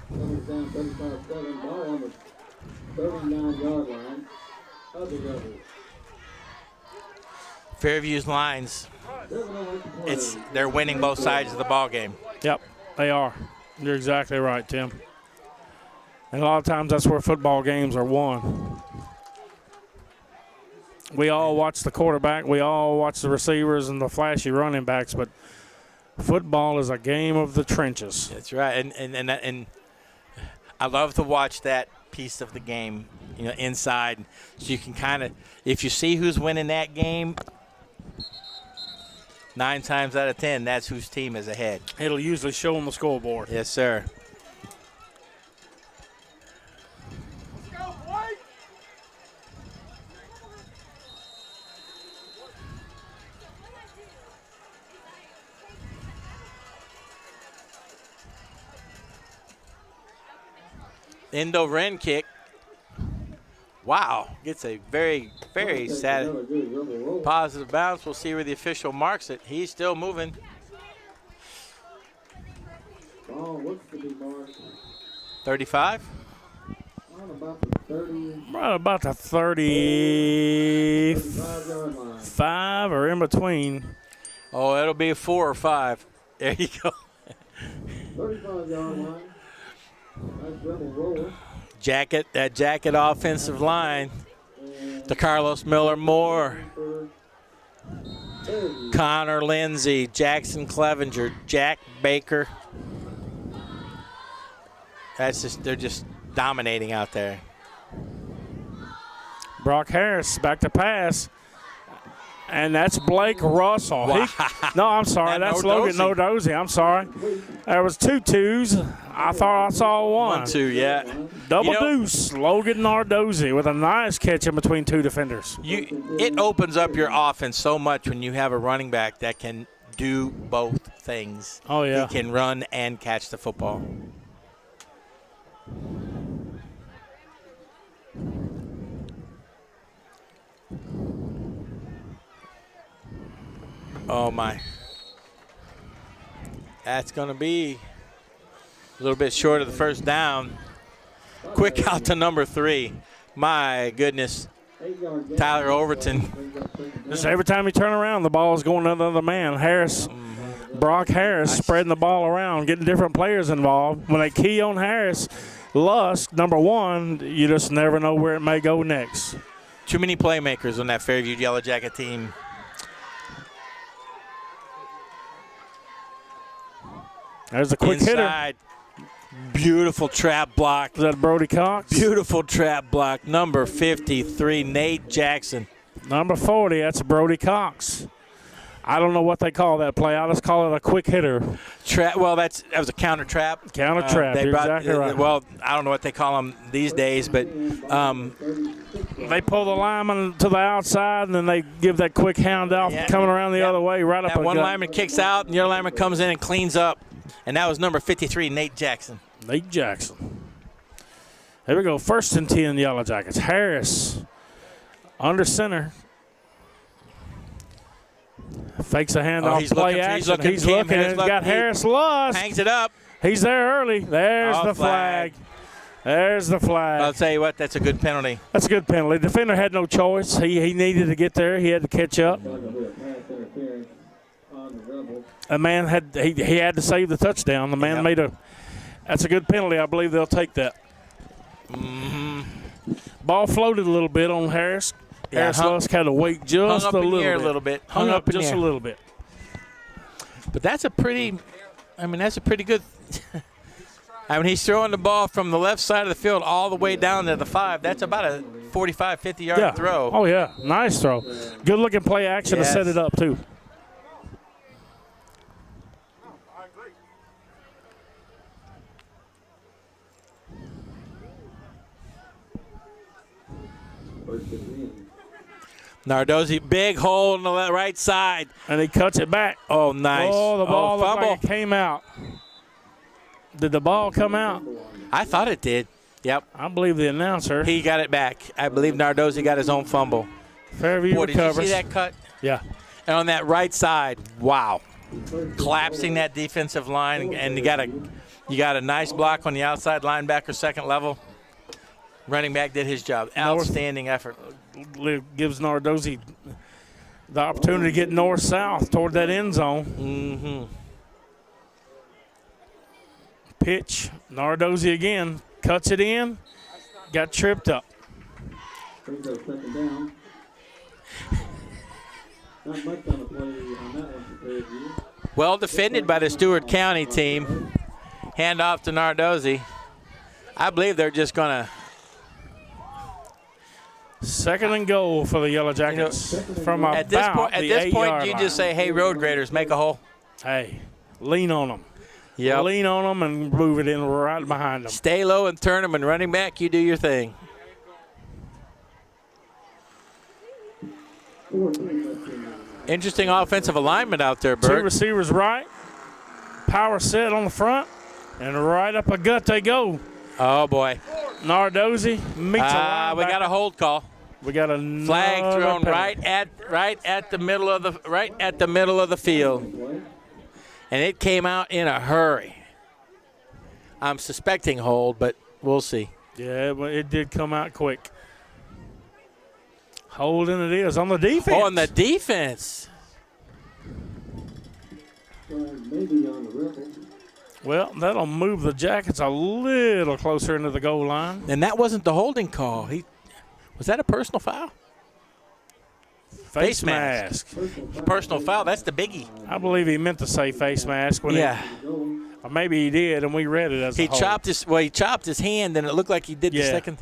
Coming down 35-7. Ball on the 39-yard line of the Rebels. Fairview's lines, they're winning both sides of the ball game. Yep, they are. You're exactly right, Tim. And a lot of times that's where football games are won. We all watch the quarterback. We all watch the receivers and the flashy running backs, but football is a game of the trenches. That's right, and I love to watch that piece of the game, inside, so you can kind of, if you see who's winning that game, 9 times out of 10, that's whose team is ahead. It'll usually show on the scoreboard. Yes, sir. Let's go, boy. Endo Wren kick. Wow, gets a very, very sad positive bounce. We'll see where the official marks it. He's still moving. Ball looks to be marked 35. on about the 30. Right about the 35 35-yard line. or in between. Oh, it'll be a 4 or 5. There you go. 35-yard line. Nice rebel roll. That jacket offensive line. To Carlos Miller Moore, Connor Lindsay, Jackson Clevenger, Jack Baker. They're just dominating out there. Brock Harris back to pass. And that's Blake Russell. Wow. No, I'm sorry. And That's Nardozzi. Logan Nardozzi. I'm sorry. There was 2 twos. I thought I saw one. 1-2, yeah. Double You know- deuce. Logan Nardozzi with a nice catch in between 2 defenders. It opens up your offense so much when you have a running back that can do both things. Oh, yeah. He can run and catch the football. Oh, my. That's going to be a little bit short of the first down. Quick out to number 3. My goodness. Tyler Overton. Just every time you turn around, the ball is going to another man. Brock Harris spreading the ball around, getting different players involved. When they key on Harris, Lusk, number 1, you just never know where it may go next. Too many playmakers on that Fairview Yellow Jacket team. There's a quick Inside. Beautiful trap block. hitter. Is that Brody Cox? Beautiful trap block. Number 53, Nate Jackson. Number 40, that's Brody Cox. I don't know what they call that play. I'll just call it a quick hitter. Well, that was a counter trap. Counter trap. You're exactly right. Well, I don't know what they call them these days, but They pull the lineman to the outside, and then they give that quick handoff coming around the other way, right up that a one gut. lineman kicks out, and the other lineman comes in and cleans up. And that was number 53, Nate Jackson. Nate Jackson. Here we go. 1st and 10, Yellow Jackets. Harris under center. Fakes a handoff, he's play looking- action. he's looking- He's Cam looking. Harris And looking. got Harris Lusk. Hangs it up. He's there early. There's Oh, the flag. There's the flag. I'll tell you what, that's a good penalty. That's a good penalty. Defender had no choice. He needed to get there. He had to catch up. A man had he had to save the touchdown. The man made a. That's a good penalty. I believe they'll take that. Ball floated a little bit on Harris. Yeah, Harris Lusk had to wait just hung up a in the little air bit. a little bit. Hung up in the just a air. little bit. But that's a pretty good. I mean, he's throwing the ball from the left side of the field all the way down to the 5. That's about a 45, 50-yard throw. Oh, yeah. Nice throw. Good-looking play action to set it up, too. Nardozzi, big hole in the right side. And he cuts it back. Oh, nice. Oh, the ball looked fumble. like it came out. Did the ball come out? I thought it did. Yep. I believe the announcer. He got it back. I believe Nardozzi got his own fumble. Fairview Boy, did you recovers. see that cut? Yeah. And on that right side, wow. Collapsing that defensive line, and you got a nice block on the outside linebacker, second level. Running back did his job. Outstanding effort. Gives Nardozzi the opportunity to get north-south toward that end zone. Mm-hmm. Pitch. Nardozzi again. Cuts it in. Got tripped up. Second down. Not much on the play on that one for Fairview. Well defended by the Stewart County team. Hand off to Nardozzi. I believe they're just going to. Second and goal for the Yellow Jackets from about At this point, the 8-yard you line. just say, hey, road graders, make a hole. Hey, lean on them. Yep. Lean on them and move it in right behind them. Stay low and turn them, and running back, you do your thing. Interesting offensive alignment out there, 2 Bert. receivers right. Power set on the front. And right up a gut they go. Oh, boy. Nardozzi meets a linebacker. We got a hold call. We got a Flag thrown right at the middle of the field. And it came out in a hurry. I'm suspecting hold, but we'll see. Yeah, but it did come out quick. Holding it is on the defense. Oh, on the defense. Maybe on the rebel. Well, that'll move the Jackets a little closer into the goal line. And that wasn't the holding call. Was that a personal foul? Face mask. Personal foul. That's the biggie. I believe he meant to say face mask. When or maybe he did, and we read it as a hold. He chopped his hand, and it looked like he did the Yeah. second.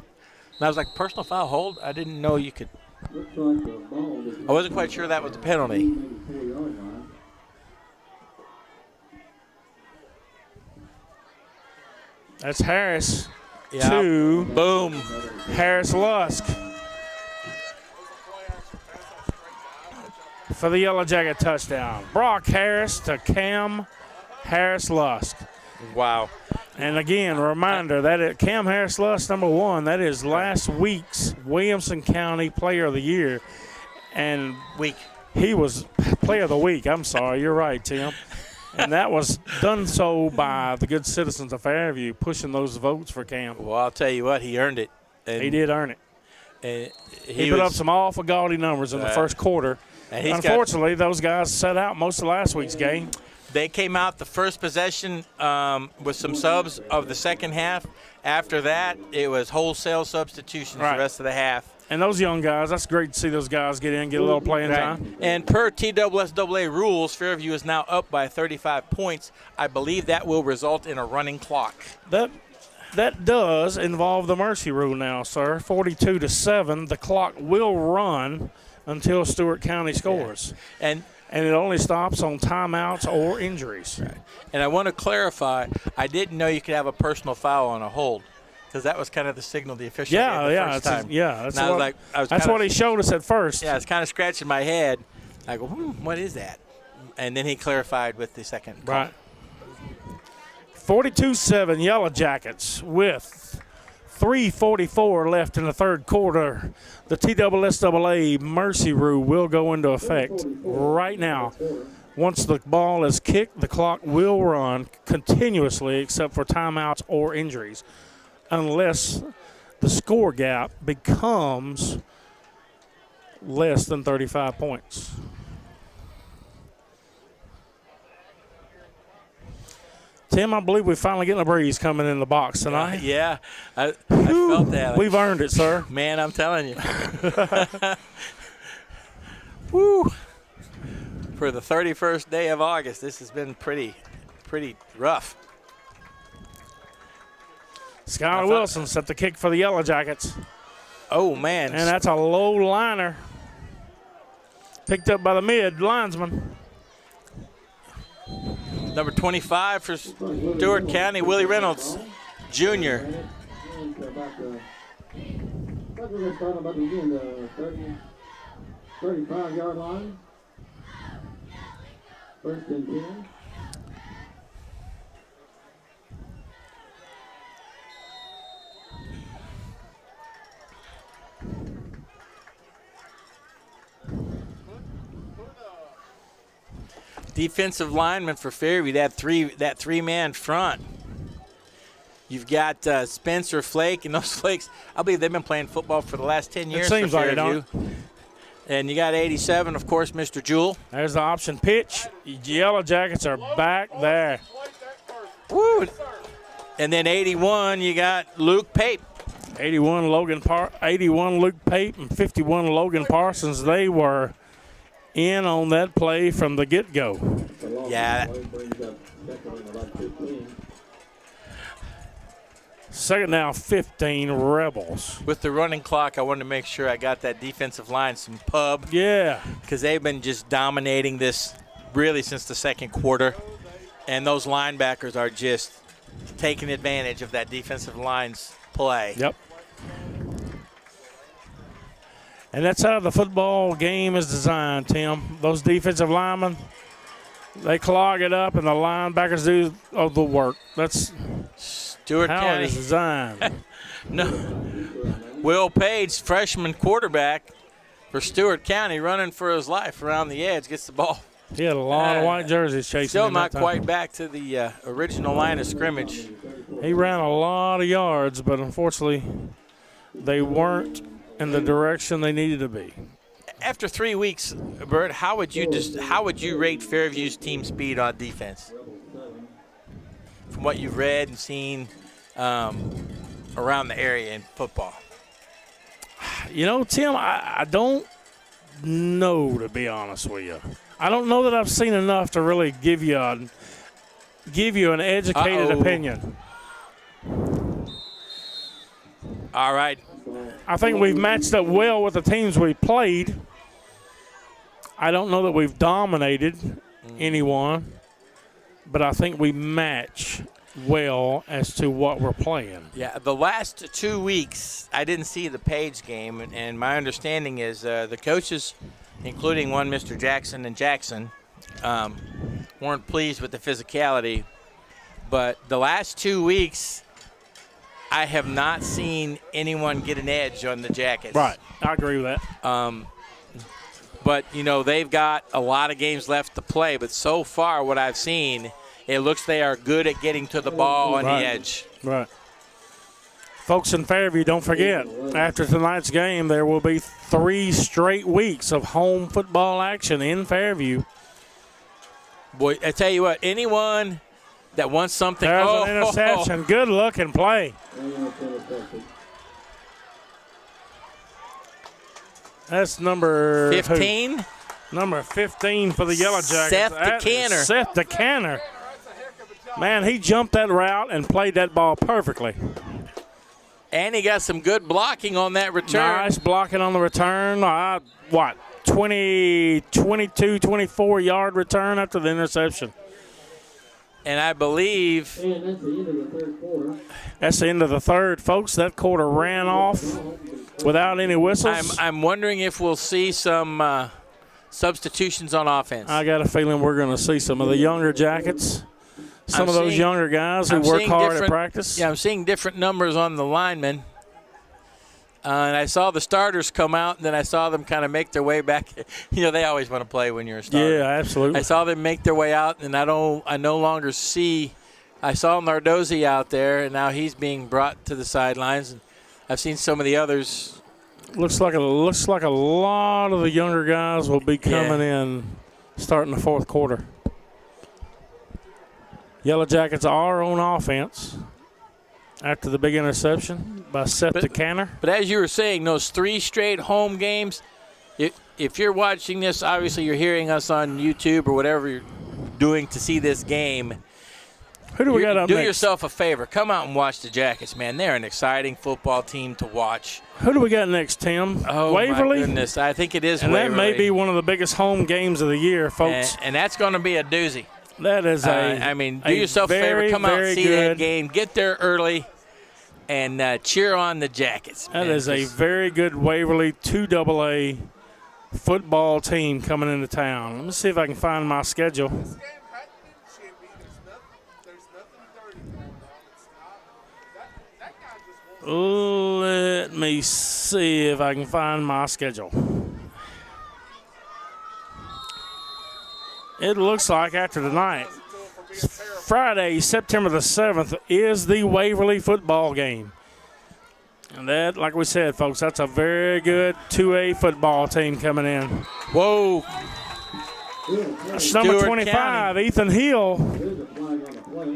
And I was like, personal foul hold? I didn't know you could. Looks like the ball was I wasn't quite sure that was the penalty. maybe 4-yard line. That's Harris Yeah. to Boom. Harris Lusk for the Yellow Jacket touchdown. Brock Harris to Cam Harris Lusk. Wow. And again, reminder that Cam Harris Lusk, number 1, that is last week's Williamson County Player of the Year. And he was Player of the Week. I'm sorry. You're right, Tim. And that was done so by the good citizens of Fairview pushing those votes for Cam. Well, I'll tell you what, he earned it. And, He did earn it. And He put up some awful gaudy numbers in the first quarter. And he's Unfortunately, those guys set out most of last week's game. They came out the first possession with some subs of the second half. After that, it was wholesale substitutions the rest of the half. And those young guys, that's great to see those guys get in, get a little playing time. And per TSSAA rules, Fairview is now up by 35 points. I believe that will result in a running clock. That does involve the mercy rule now, sir. 42-7. The clock will run until Stewart County scores. Yeah. And it only stops on timeouts or injuries. Right. And I want to clarify, I didn't know you could have a personal foul on a hold, because that was kind of the signal the official gave the first time. That's what he showed us at first. Yeah, I was kind of scratching my head. I go, what is that? And then he clarified with the second call. Right. 42-7 Yellow Jackets with 3:44 left in the third quarter. The TSSAA mercy rule will go into effect right now. Once the ball is kicked, the clock will run continuously except for timeouts or injuries, unless the score gap becomes less than 35 points. Tim, I believe we're finally getting a breeze coming in the box tonight. Yeah, I felt that. We've earned it, sir. Man, I'm telling you. Woo. For the 31st day of August, this has been pretty rough. Skylar Wilson set the kick for the Yellow Jackets. Oh, man. And that's a low liner. Picked up by the mid linesman. Number 25 for Stewart County, Willie Reynolds, Jr. We're going to start about the 35-yard line. First and 10. Defensive lineman for Fairview, that three-man front. You've got Spencer Flake, and those Flakes, I believe they've been playing football for the last 10 years. It seems for like it, Fairview. And you got 87, of course, Mr. Jewell. There's the option pitch. Yellow Jackets are back there. Woo! And then 81, you got Luke Pape. 81 Luke Pape and 51 Logan Parsons. They were in on that play from the get-go. Yeah. Second down, 15 Rebels. With the running clock, I wanted to make sure I got that defensive line some pub. Yeah. Because they've been just dominating this really since the second quarter. And those linebackers are just taking advantage of that defensive line's play. Yep. And that's how the football game is designed, Tim. Those defensive linemen, they clog it up, and the linebackers do the work. That's Stewart how County. it is designed. No. Will Page, freshman quarterback for Stewart County, running for his life around the edge, gets the ball. He had a lot of white jerseys chasing Still him not that quite time. back to the original line of scrimmage. He ran a lot of yards, but unfortunately they weren't in the direction they needed to be. After 3 weeks, Bert, how would you rate Fairview's team speed on defense? From what you've read and seen around the area in football. You know, Tim, I don't know, to be honest with you. I don't know that I've seen enough to really give you an educated opinion. All right. I think we've matched up well with the teams we played. I don't know that we've dominated anyone, but I think we match well as to what we're playing. Yeah, the last 2 weeks, I didn't see the Page game, and my understanding is the coaches, including one Mr. Jackson and Jackson, weren't pleased with the physicality. But the last 2 weeks, I have not seen anyone get an edge on the Jackets. Right, I agree with that. But, you know, they've got a lot of games left to play. But so far, what I've seen, it looks they are good at getting to the ball on the edge. Right. Folks in Fairview, don't forget, after tonight's game, there will be 3 straight weeks of home football action in Fairview. Boy, I tell you what, anyone that wants something. There's an interception. Good looking play. That's number 15. Number 15 for the Yellow Jackets. Seth DeCanner. Seth DeCanner. Man, he jumped that route and played that ball perfectly. And he got some good blocking on that return. Nice blocking on the return. 22, 24-yard return after the interception. And I believe And that's the end of the third quarter. That's the end of the third, folks. That quarter ran off without any whistles. I'm wondering if we'll see some substitutions on offense. I got a feeling we're going to see some of the younger Jackets, some of those younger guys who work hard at practice. Yeah, I'm seeing different numbers on the linemen. And I saw the starters come out, and then I saw them kind of make their way back. You know, they always want to play when you're a starter. Yeah, absolutely. I saw them make their way out, and I no longer see. I saw Nardozzi out there, and now he's being brought to the sidelines. And I've seen some of the others. Looks like a lot of the younger guys will be coming in starting the fourth quarter. Yellow Jackets are on offense after the big interception by Seth DeCanner. But as you were saying, those 3 straight home games, if you're watching this, obviously you're hearing us on YouTube or whatever you're doing to see this game. Who do we got up next? Do yourself a favor. Come out and watch the Jackets, man. They're an exciting football team to watch. Who do we got next, Tim? Oh, Waverly? my goodness. I think it is and Waverly. And that may be one of the biggest home games of the year, folks. And that's going to be a doozy. That is do yourself a favor. Come out and see that game. Get there early and cheer on the Jackets. That is a very good Waverly 2AA football team coming into town. Let me see if I can find my schedule. This game hadn't been chippy. There's nothing dirty going on. It's not. That guy just won't. Let me see if I can find my schedule. It looks like after tonight, Friday, September the 7th, is the Waverly football game. And that, like we said, folks, that's a very good 2A football team coming in. Whoa. That's number Stewart 25, County. Ethan Hill,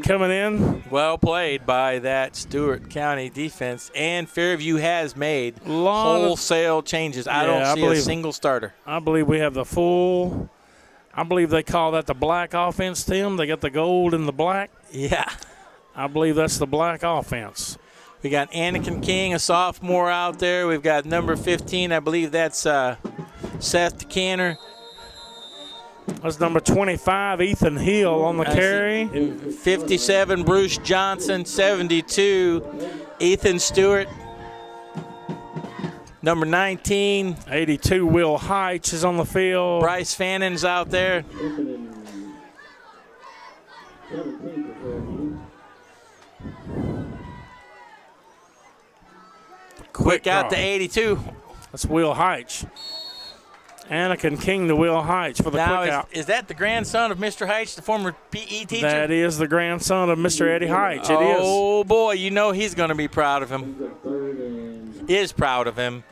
coming in. Well played by that Stewart County defense. And Fairview has made wholesale changes. I don't see a single starter. I believe we have the full – I believe they call that the black offense, Tim. They got the gold and the black. Yeah. I believe that's the black offense. We got Anakin King, a sophomore out there. We've got number 15. I believe that's Seth DeCanner. That's number 25, Ethan Hill on the carry. 57, Bruce Johnson. 72, Ethan Stewart. Number 19. 82, Will Heitch is on the field. Bryce Fannon's out there. Quick out to 82. That's Will Heitch. Anakin King to Will Heitch for the quick out. Is that the grandson of Mr. Heitch, the former PE teacher? That is the grandson of Mr. Eddie Heitch. It is. Oh, boy, you know he's going to be proud of him. Is proud of him.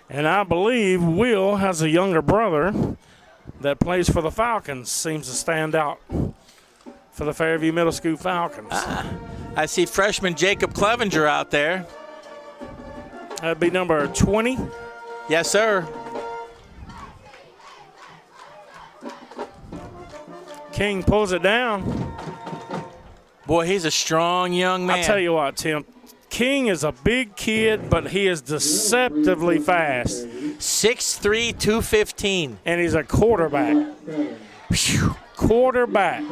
And I believe Will has a younger brother that plays for the Falcons, seems to stand out for the Fairview Middle School Falcons. I see freshman Jacob Clevenger out there. That'd be number 20. Yes, sir. King pulls it down. Boy, he's a strong young man. I'll tell you what, Tim. King is a big kid, but he is deceptively fast. 6'3", 215. And he's a quarterback. Quarterback.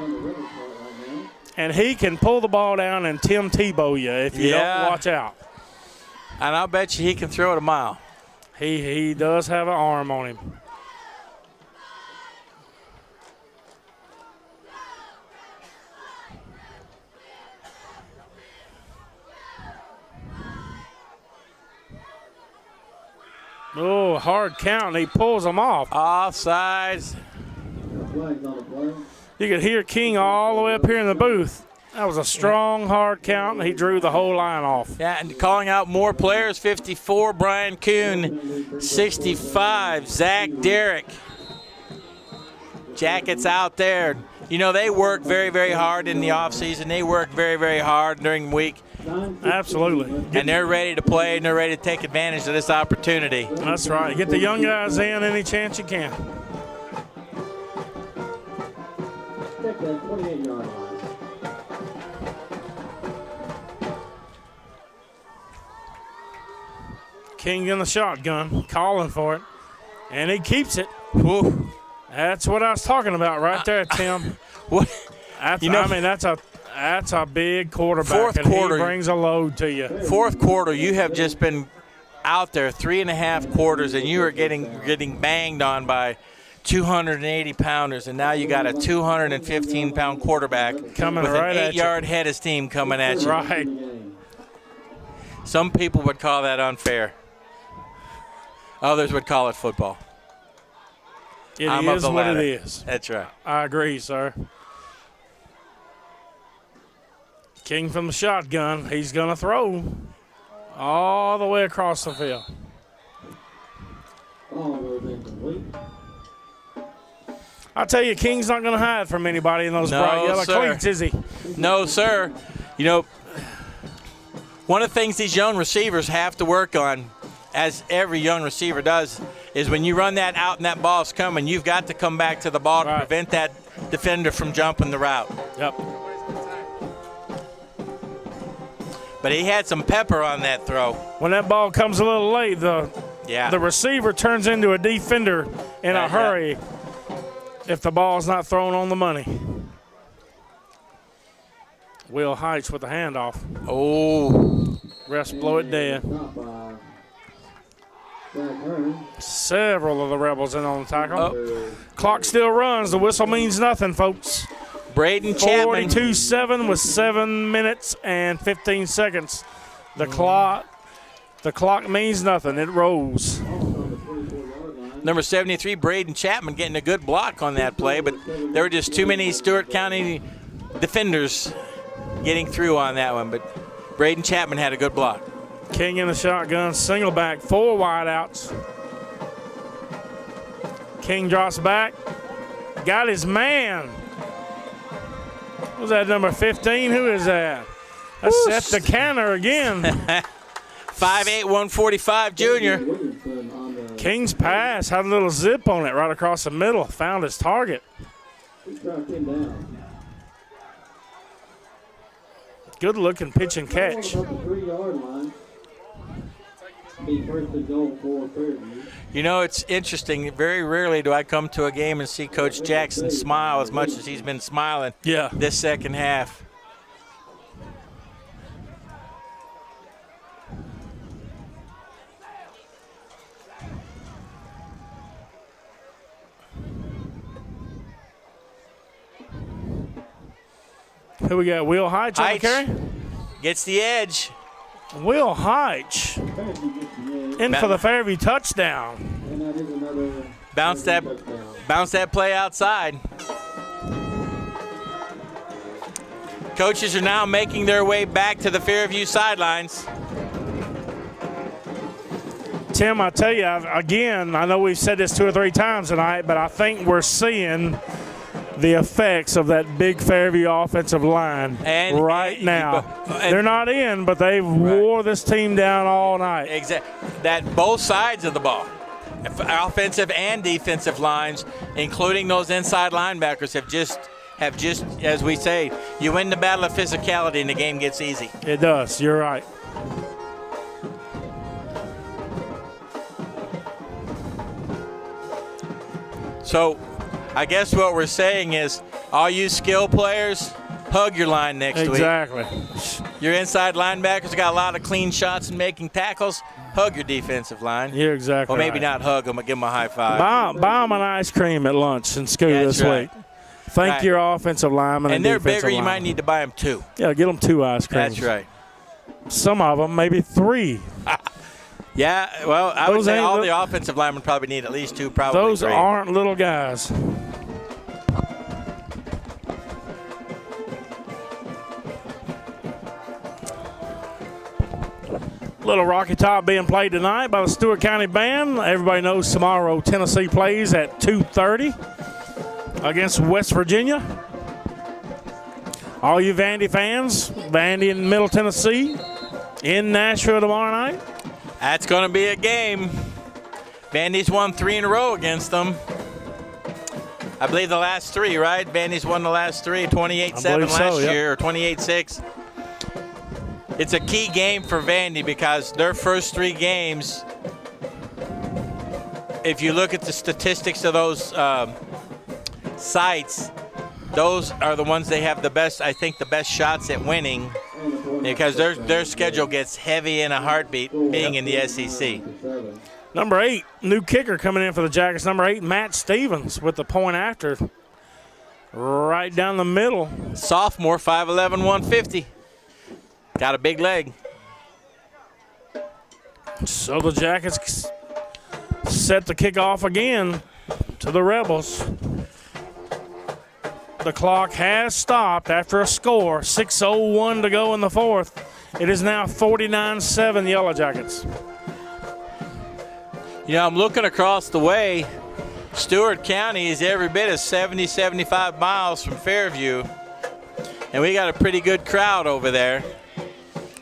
And he can pull the ball down and Tim Tebow you if you don't watch out. And I'll bet you he can throw it a mile. He does have an arm on him. Oh, hard count, and he pulls them off. Offsides. You could hear King all the way up here in the booth. That was a strong, hard count, and he drew the whole line off. Yeah, and calling out more players, 54, Brian Kuhn, 65, Zach Derrick. Jackets out there. You know, they work very, very hard in the offseason. They work very, very hard during the week. Absolutely. And they're ready to play, and they're ready to take advantage of this opportunity. That's right. Get the young guys in any chance you can. Check that 28-yard line. King in the shotgun, calling for it, and he keeps it. Whew. That's what I was talking about right there, Tim. What? That's a big quarterback. Fourth and quarter. He brings a load to you. Fourth quarter, you have just been out there 3.5 quarters, and you are getting banged on by 280-pounders, and now you got a 215-pound quarterback coming with right an at you. 8-yard head of steam coming at you. Right. Some people would call that unfair. Others would call it football. It I'm of is the what latter. it is. That's right. I agree, sir. King from the shotgun. He's going to throw all the way across the field. Ball goes incomplete. I tell you, King's not going to hide from anybody in those bright yellow cleats, is he? No, sir. You know, one of the things these young receivers have to work on, as every young receiver does, is when you run that out and that ball's coming, you've got to come back to the ball to prevent that defender from jumping the route. Yep. But he had some pepper on that throw. When that ball comes a little late, the receiver turns into a defender in a hurry if the ball's not thrown on the money. Will Heights with the handoff. Oh. Refs blow it dead. Several of the Rebels in on the tackle. Oh. Clock still runs. The whistle means nothing, folks. Braden Chapman. 42-7 with 7 minutes and 15 seconds. The clock means nothing. It rolls. Number 73, Braden Chapman, getting a good block on that play, but there were just too many Stewart County defenders getting through on that one. But Braden Chapman had a good block. King in the shotgun, single back, 4 wideouts. King drops back. Got his man. Was that number 15? Who is that? That's Seth DeCanter again. 5'8", 145 junior. King's pass had a little zip on it right across the middle. Found his target. Good looking pitch and catch. You know, it's interesting. Very rarely do I come to a game and see Coach Jackson smile as much as he's been smiling this second half. Who we got? Will Heitch on the carry? Gets the edge. Will Heitch in for the Fairview touchdown. Bounce that play outside. Coaches are now making their way back to the Fairview sidelines. Tim, I tell you, again, I know we've said this 2 or 3 times tonight, but I think we're seeing the effects of that big Fairview offensive line right now. They're not in, but they've wore this team down all night. Exactly. That both sides of the ball, offensive and defensive lines, including those inside linebackers, have just, as we say, you win the battle of physicality and the game gets easy. It does. You're right. So I guess what we're saying is all you skill players, hug your line next week. Exactly. Your inside linebackers got a lot of clean shots and making tackles. Hug your defensive line. You're exactly Well, maybe right. not hug them, but give them a high five. Buy them an ice cream at lunch in school That's this right. week. Thank Right. your offensive lineman And they're defensive bigger, you lineman. might need to buy them 2. Yeah, get them 2 ice creams. That's right. Some of them, maybe 3. Yeah, well, I would Those say ain't all li- the offensive linemen probably need at least 2, probably Those 3. aren't little guys. Little Rocky Top being played tonight by the Stewart County Band. Everybody knows tomorrow Tennessee plays at 2:30 against West Virginia. All you Vandy fans, Vandy in Middle Tennessee, in Nashville tomorrow night. That's going to be a game. Vandy's won 3 in a row against them. I believe the last 3, right? Vandy's won the last 3, 28-7 last year, or 28-6. It's a key game for Vandy because their first 3 games, if you look at the statistics of those sites, those are the ones they have the best, I think, the best shots at winning because their schedule gets heavy in a heartbeat being in the SEC. Number 8, new kicker coming in for the Jackets. Number 8, Matt Stevens with the point after. Right down the middle. Sophomore, 5'11", 150. Got a big leg. So the Jackets set the kickoff again to the Rebels. The clock has stopped after a score. 6:01 to go in the 4th. It is now 49-7 Yellow Jackets. You know, I'm looking across the way. Stewart County is every bit of 70, 75 miles from Fairview. And we got a pretty good crowd over there.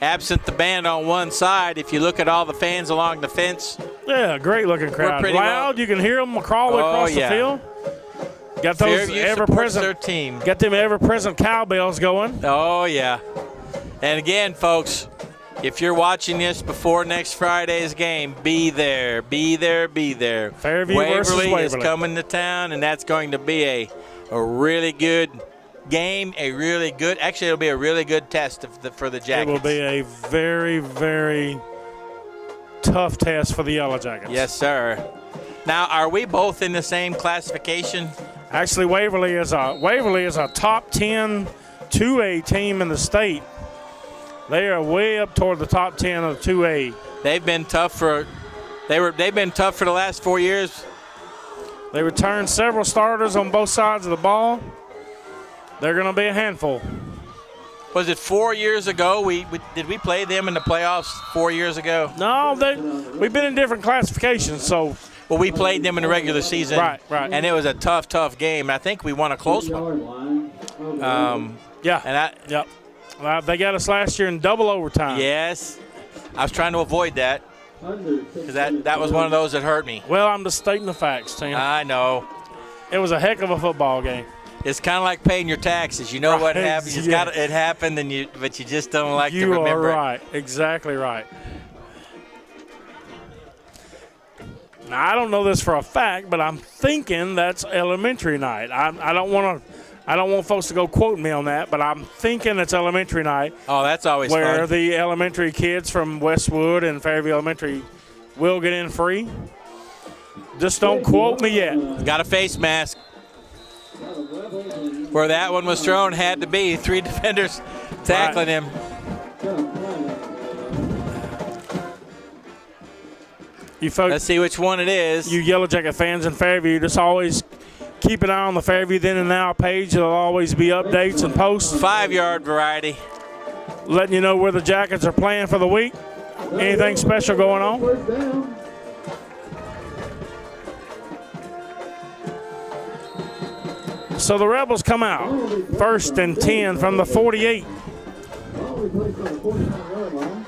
Absent the band on one side, if you look at all the fans along the fence. Yeah, great looking crowd. pretty Loud, you can hear them crawl across the field. Got those Fairview supports their ever-present, team. got them ever-present cowbells going. Oh, yeah. And again, folks, if you're watching this before next Friday's game, be there, be there, be there. Fairview versus Waverly is Waverly. coming to town, and that's going to be a really good game, actually it'll be a really good test for the Jackets. It will be a very, very tough test for the Yellow Jackets. Yes, sir. Now, are we both in the same classification? Actually, Waverly is a top 10 2A team in the state. They are way up toward the top 10 of 2A. They've been tough for the last 4 years. They returned several starters on both sides of the ball. They're going to be a handful. Was it 4 years ago? Did we play them in the playoffs 4 years ago? No, we've been in different classifications, so. Well, we played them in the regular season. Right. And it was a tough game. I think we won a close one. Yeah. Yep. They got us last year in double overtime. Yes. I was trying to avoid that because that was one of those that hurt me. Well, I'm just stating the facts, Tim. I know. It was a heck of a football game. It's kind of like paying your taxes. You know what Right, happened. yeah. It happened, but you just don't like to You remember. are it. right. Exactly right. Now, I don't know this for a fact, but I'm thinking that's elementary night. I don't want folks to go quote me on that, but I'm thinking it's elementary night. Oh, that's always where fun. the elementary kids from Westwood and Fairview Elementary will get in free. Just don't quote me yet. Got a face mask. Where that one was thrown had to be 3 defenders tackling him. You folks, Let's see which one it is. you Yellow Jacket fans in Fairview, just always keep an eye on the Fairview Then and Now page. There'll always be updates and posts 5-yard variety. letting you know where the Jackets are playing for the week. Anything special going on? First down. So the Rebels come out. 1st and 10 from the 48. Ball will be placed on the 49-yard line.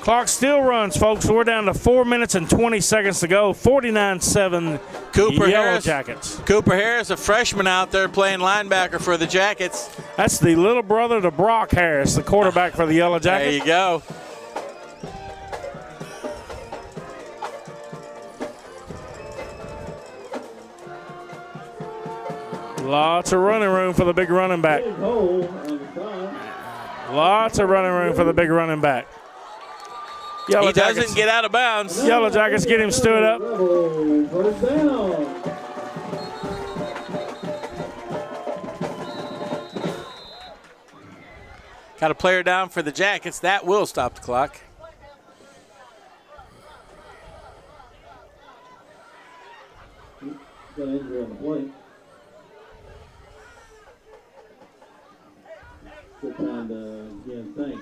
Clock still runs, folks. We're down to 4 minutes and 20 seconds to go. 49-7 Cooper Yellow Harris. Jackets. Cooper Harris, a freshman out there playing linebacker for the Jackets. That's the little brother to Brock Harris, the quarterback for the Yellow There Jackets. you go. Lots of running room for the big running back. Big hole on the side. Lots of running room for the big running back. Yellow He doesn't Jackets. get out of bounds. Yellow Jackets get him stood up. Rebel, first down. Got a player down for the Jackets. That will stop the clock. Got an injury on the plate. Good time to again thank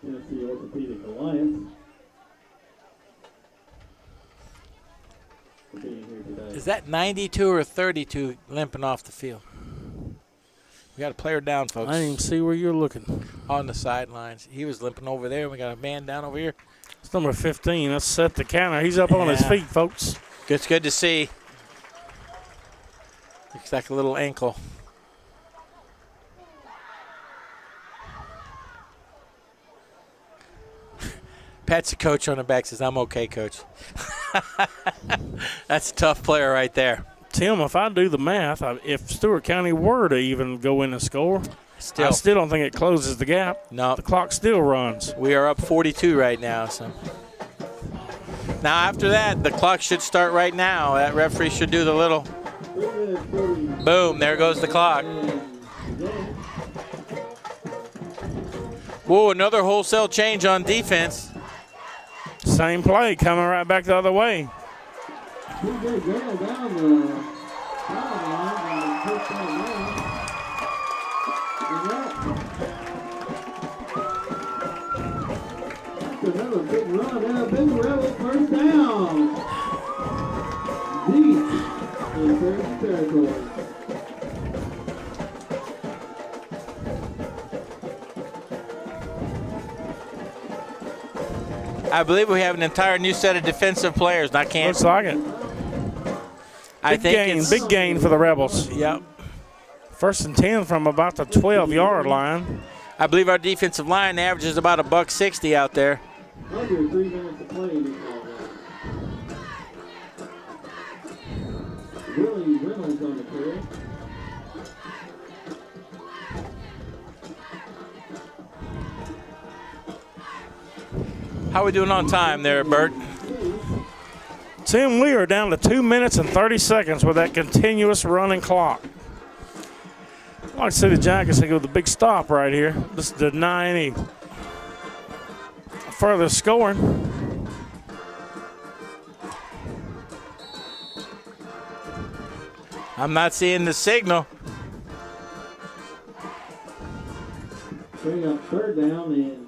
Tennessee Orthopedic Alliance for being here today. Is that 92 or 32 limping off the field? We got a player down, folks. I didn't even see where you're looking. On the sidelines. He was limping over there. We got a man down over here. It's number 15. Let's set the counter. He's up on his Yeah. feet, folks. It's good to see. Looks like a little ankle. Pats the coach on the back, says, I'm okay, coach. That's a tough player right there. Tim, if I do the math, if Stewart County were to even go in and score, I still don't think it closes the gap. No. The clock still runs. We are up 42 right now. So now after that, the clock should start right now. That referee should do the little boom. There goes the clock. Whoa, another wholesale change on defense. Same play coming right back the other way. TJ Gale down the sideline and puts that down. And another big run and a big Rebel first down. Deep in Fairview territory. I believe we have an entire new set of defensive players. And I can't. Looks like it. I think it's Big gain for the Rebels. Yep. 1st and 10 from about the 12-yard line. I believe our defensive line averages about $160 out there. Under 3 minutes to play in this ball game. Willie Reynolds on the carry. Oh. How are we doing on time there, Bert? Tim, we are down to 2 minutes and 30 seconds with that continuous running clock. I'd like to see the Jackets go with a big stop right here. This is deny any further scoring. I'm not seeing the signal. Bring up 3rd down and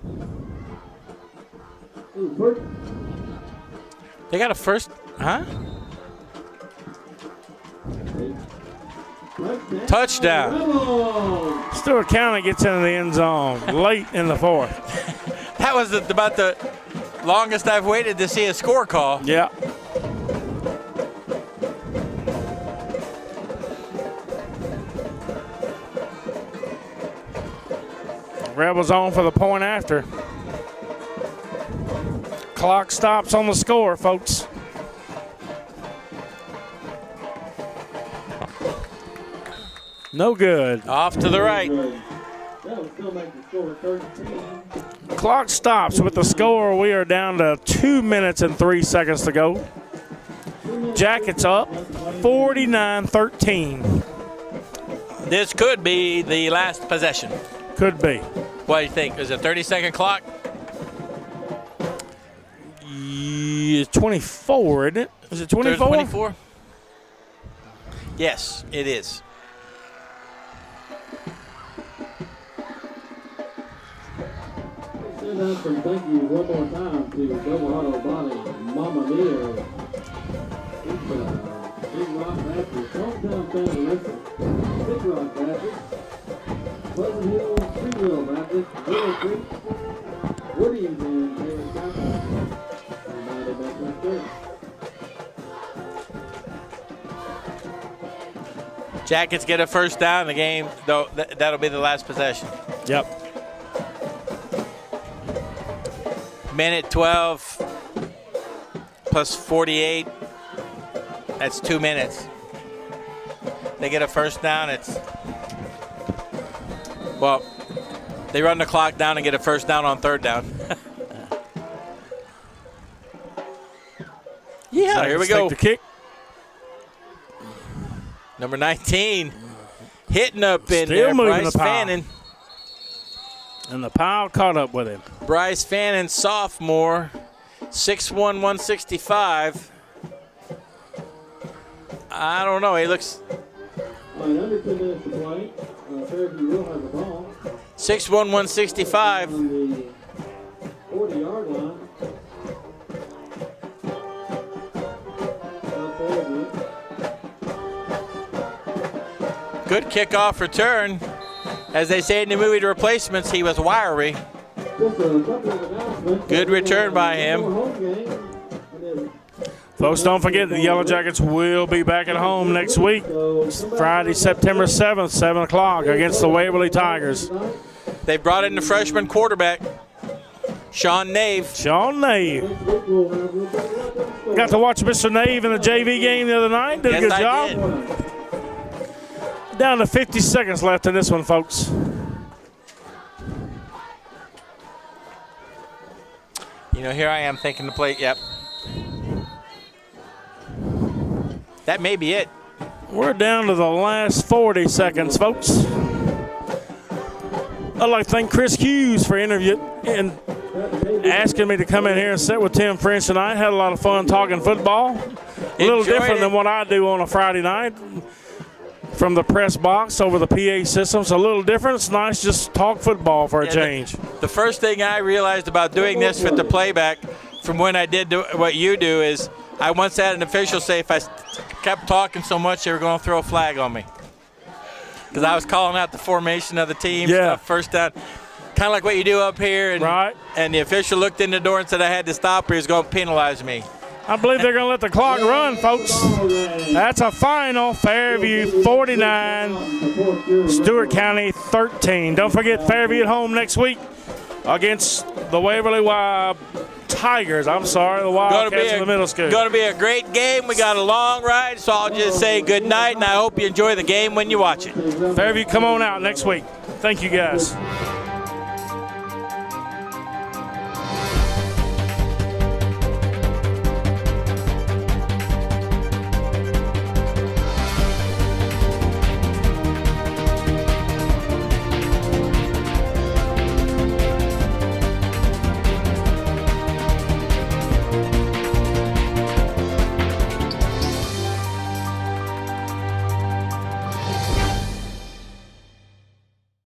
first. They got a first, huh? Touchdown. Rebels. Stewart County gets into the end zone late in the 4th. That was about the longest I've waited to see a score call. Yeah. Rebels on for the point after. Clock stops on the score, folks. No good. Off to the right. That would still make the score 13. Clock stops with the score. We are down to 2 minutes and 3 seconds to go. Jackets up 49-13. This could be the last possession. Could be. What do you think? Is it a 30-second clock? 24, isn't it? Is it 24? 24? Yes, it is. Send out some thank you one more time to Double Auto Body, Mama Mia. It's Big Rock Baptist, hometown family listen. Big Rock Baptist, Pleasant Hill, Freewheel Baptist, Willow Creek, Woodies, and Taylor Chapel. Everybody back like that. Jackets get a first down. The game, though, that'll be the last possession. Yep. Minute 12 plus 48. That's 2 minutes. they get a first down. Well, they run the clock down and get a first down on third down. Yeah, here we go. Take the kick. Number 19 hitting up in Still there, moving Bryce the pile. Fannin. And the pile caught up with him. Bryce Fannin, sophomore, 6'1", 165. I don't know. He looks All right, under 2 minutes to play. Fairview will have the ball 6'1", 165. on the 40-yard line. Fairview. Good kickoff return. As they say in the movie The Replacements, he was wiry. Just a couple of announcements. Good return by him. Home game. And then Folks, don't forget the Yellow Jackets will be back at home next week. Friday, September 7th, 7 o'clock against the Waverly Tigers. They brought in the freshman quarterback, Sean Nave. Sean Nave. next week we'll have a little bit. Got to watch Mr. Nave in the JV game the other night. Did a good Yes, I job. did. Down to 50 seconds left in this one, folks. You know, here I am thinking the play. Yep. That may be it. We're down to the last 40 seconds, folks. I'd like to thank Chris Hughes for interviewing and asking me to come in here and sit with Tim French tonight. Had a lot of fun talking football. A little Enjoyed different it. than what I do on a Friday night from the press box over the PA system. It's a little different. It's nice just talk football for a change. The first thing I realized about doing this with the playback from when I did what you do is I once had an official say if I kept talking so much they were going to throw a flag on me. Because I was calling out the formation of the team, stuff, first down. Kind of like what you do up here. And, Right. And the official looked in the door and said I had to stop or he was going to penalize me. I believe they're going to let the clock run, folks. That's a final. Fairview 49, Stewart County 13. Don't forget Fairview at home next week against the Waverly Tigers. I'm sorry, the Wildcats in the middle school. Going to be a great game. We got a long ride, so I'll just say good night, and I hope you enjoy the game when you watch it. Fairview, come on out next week. Thank you, guys.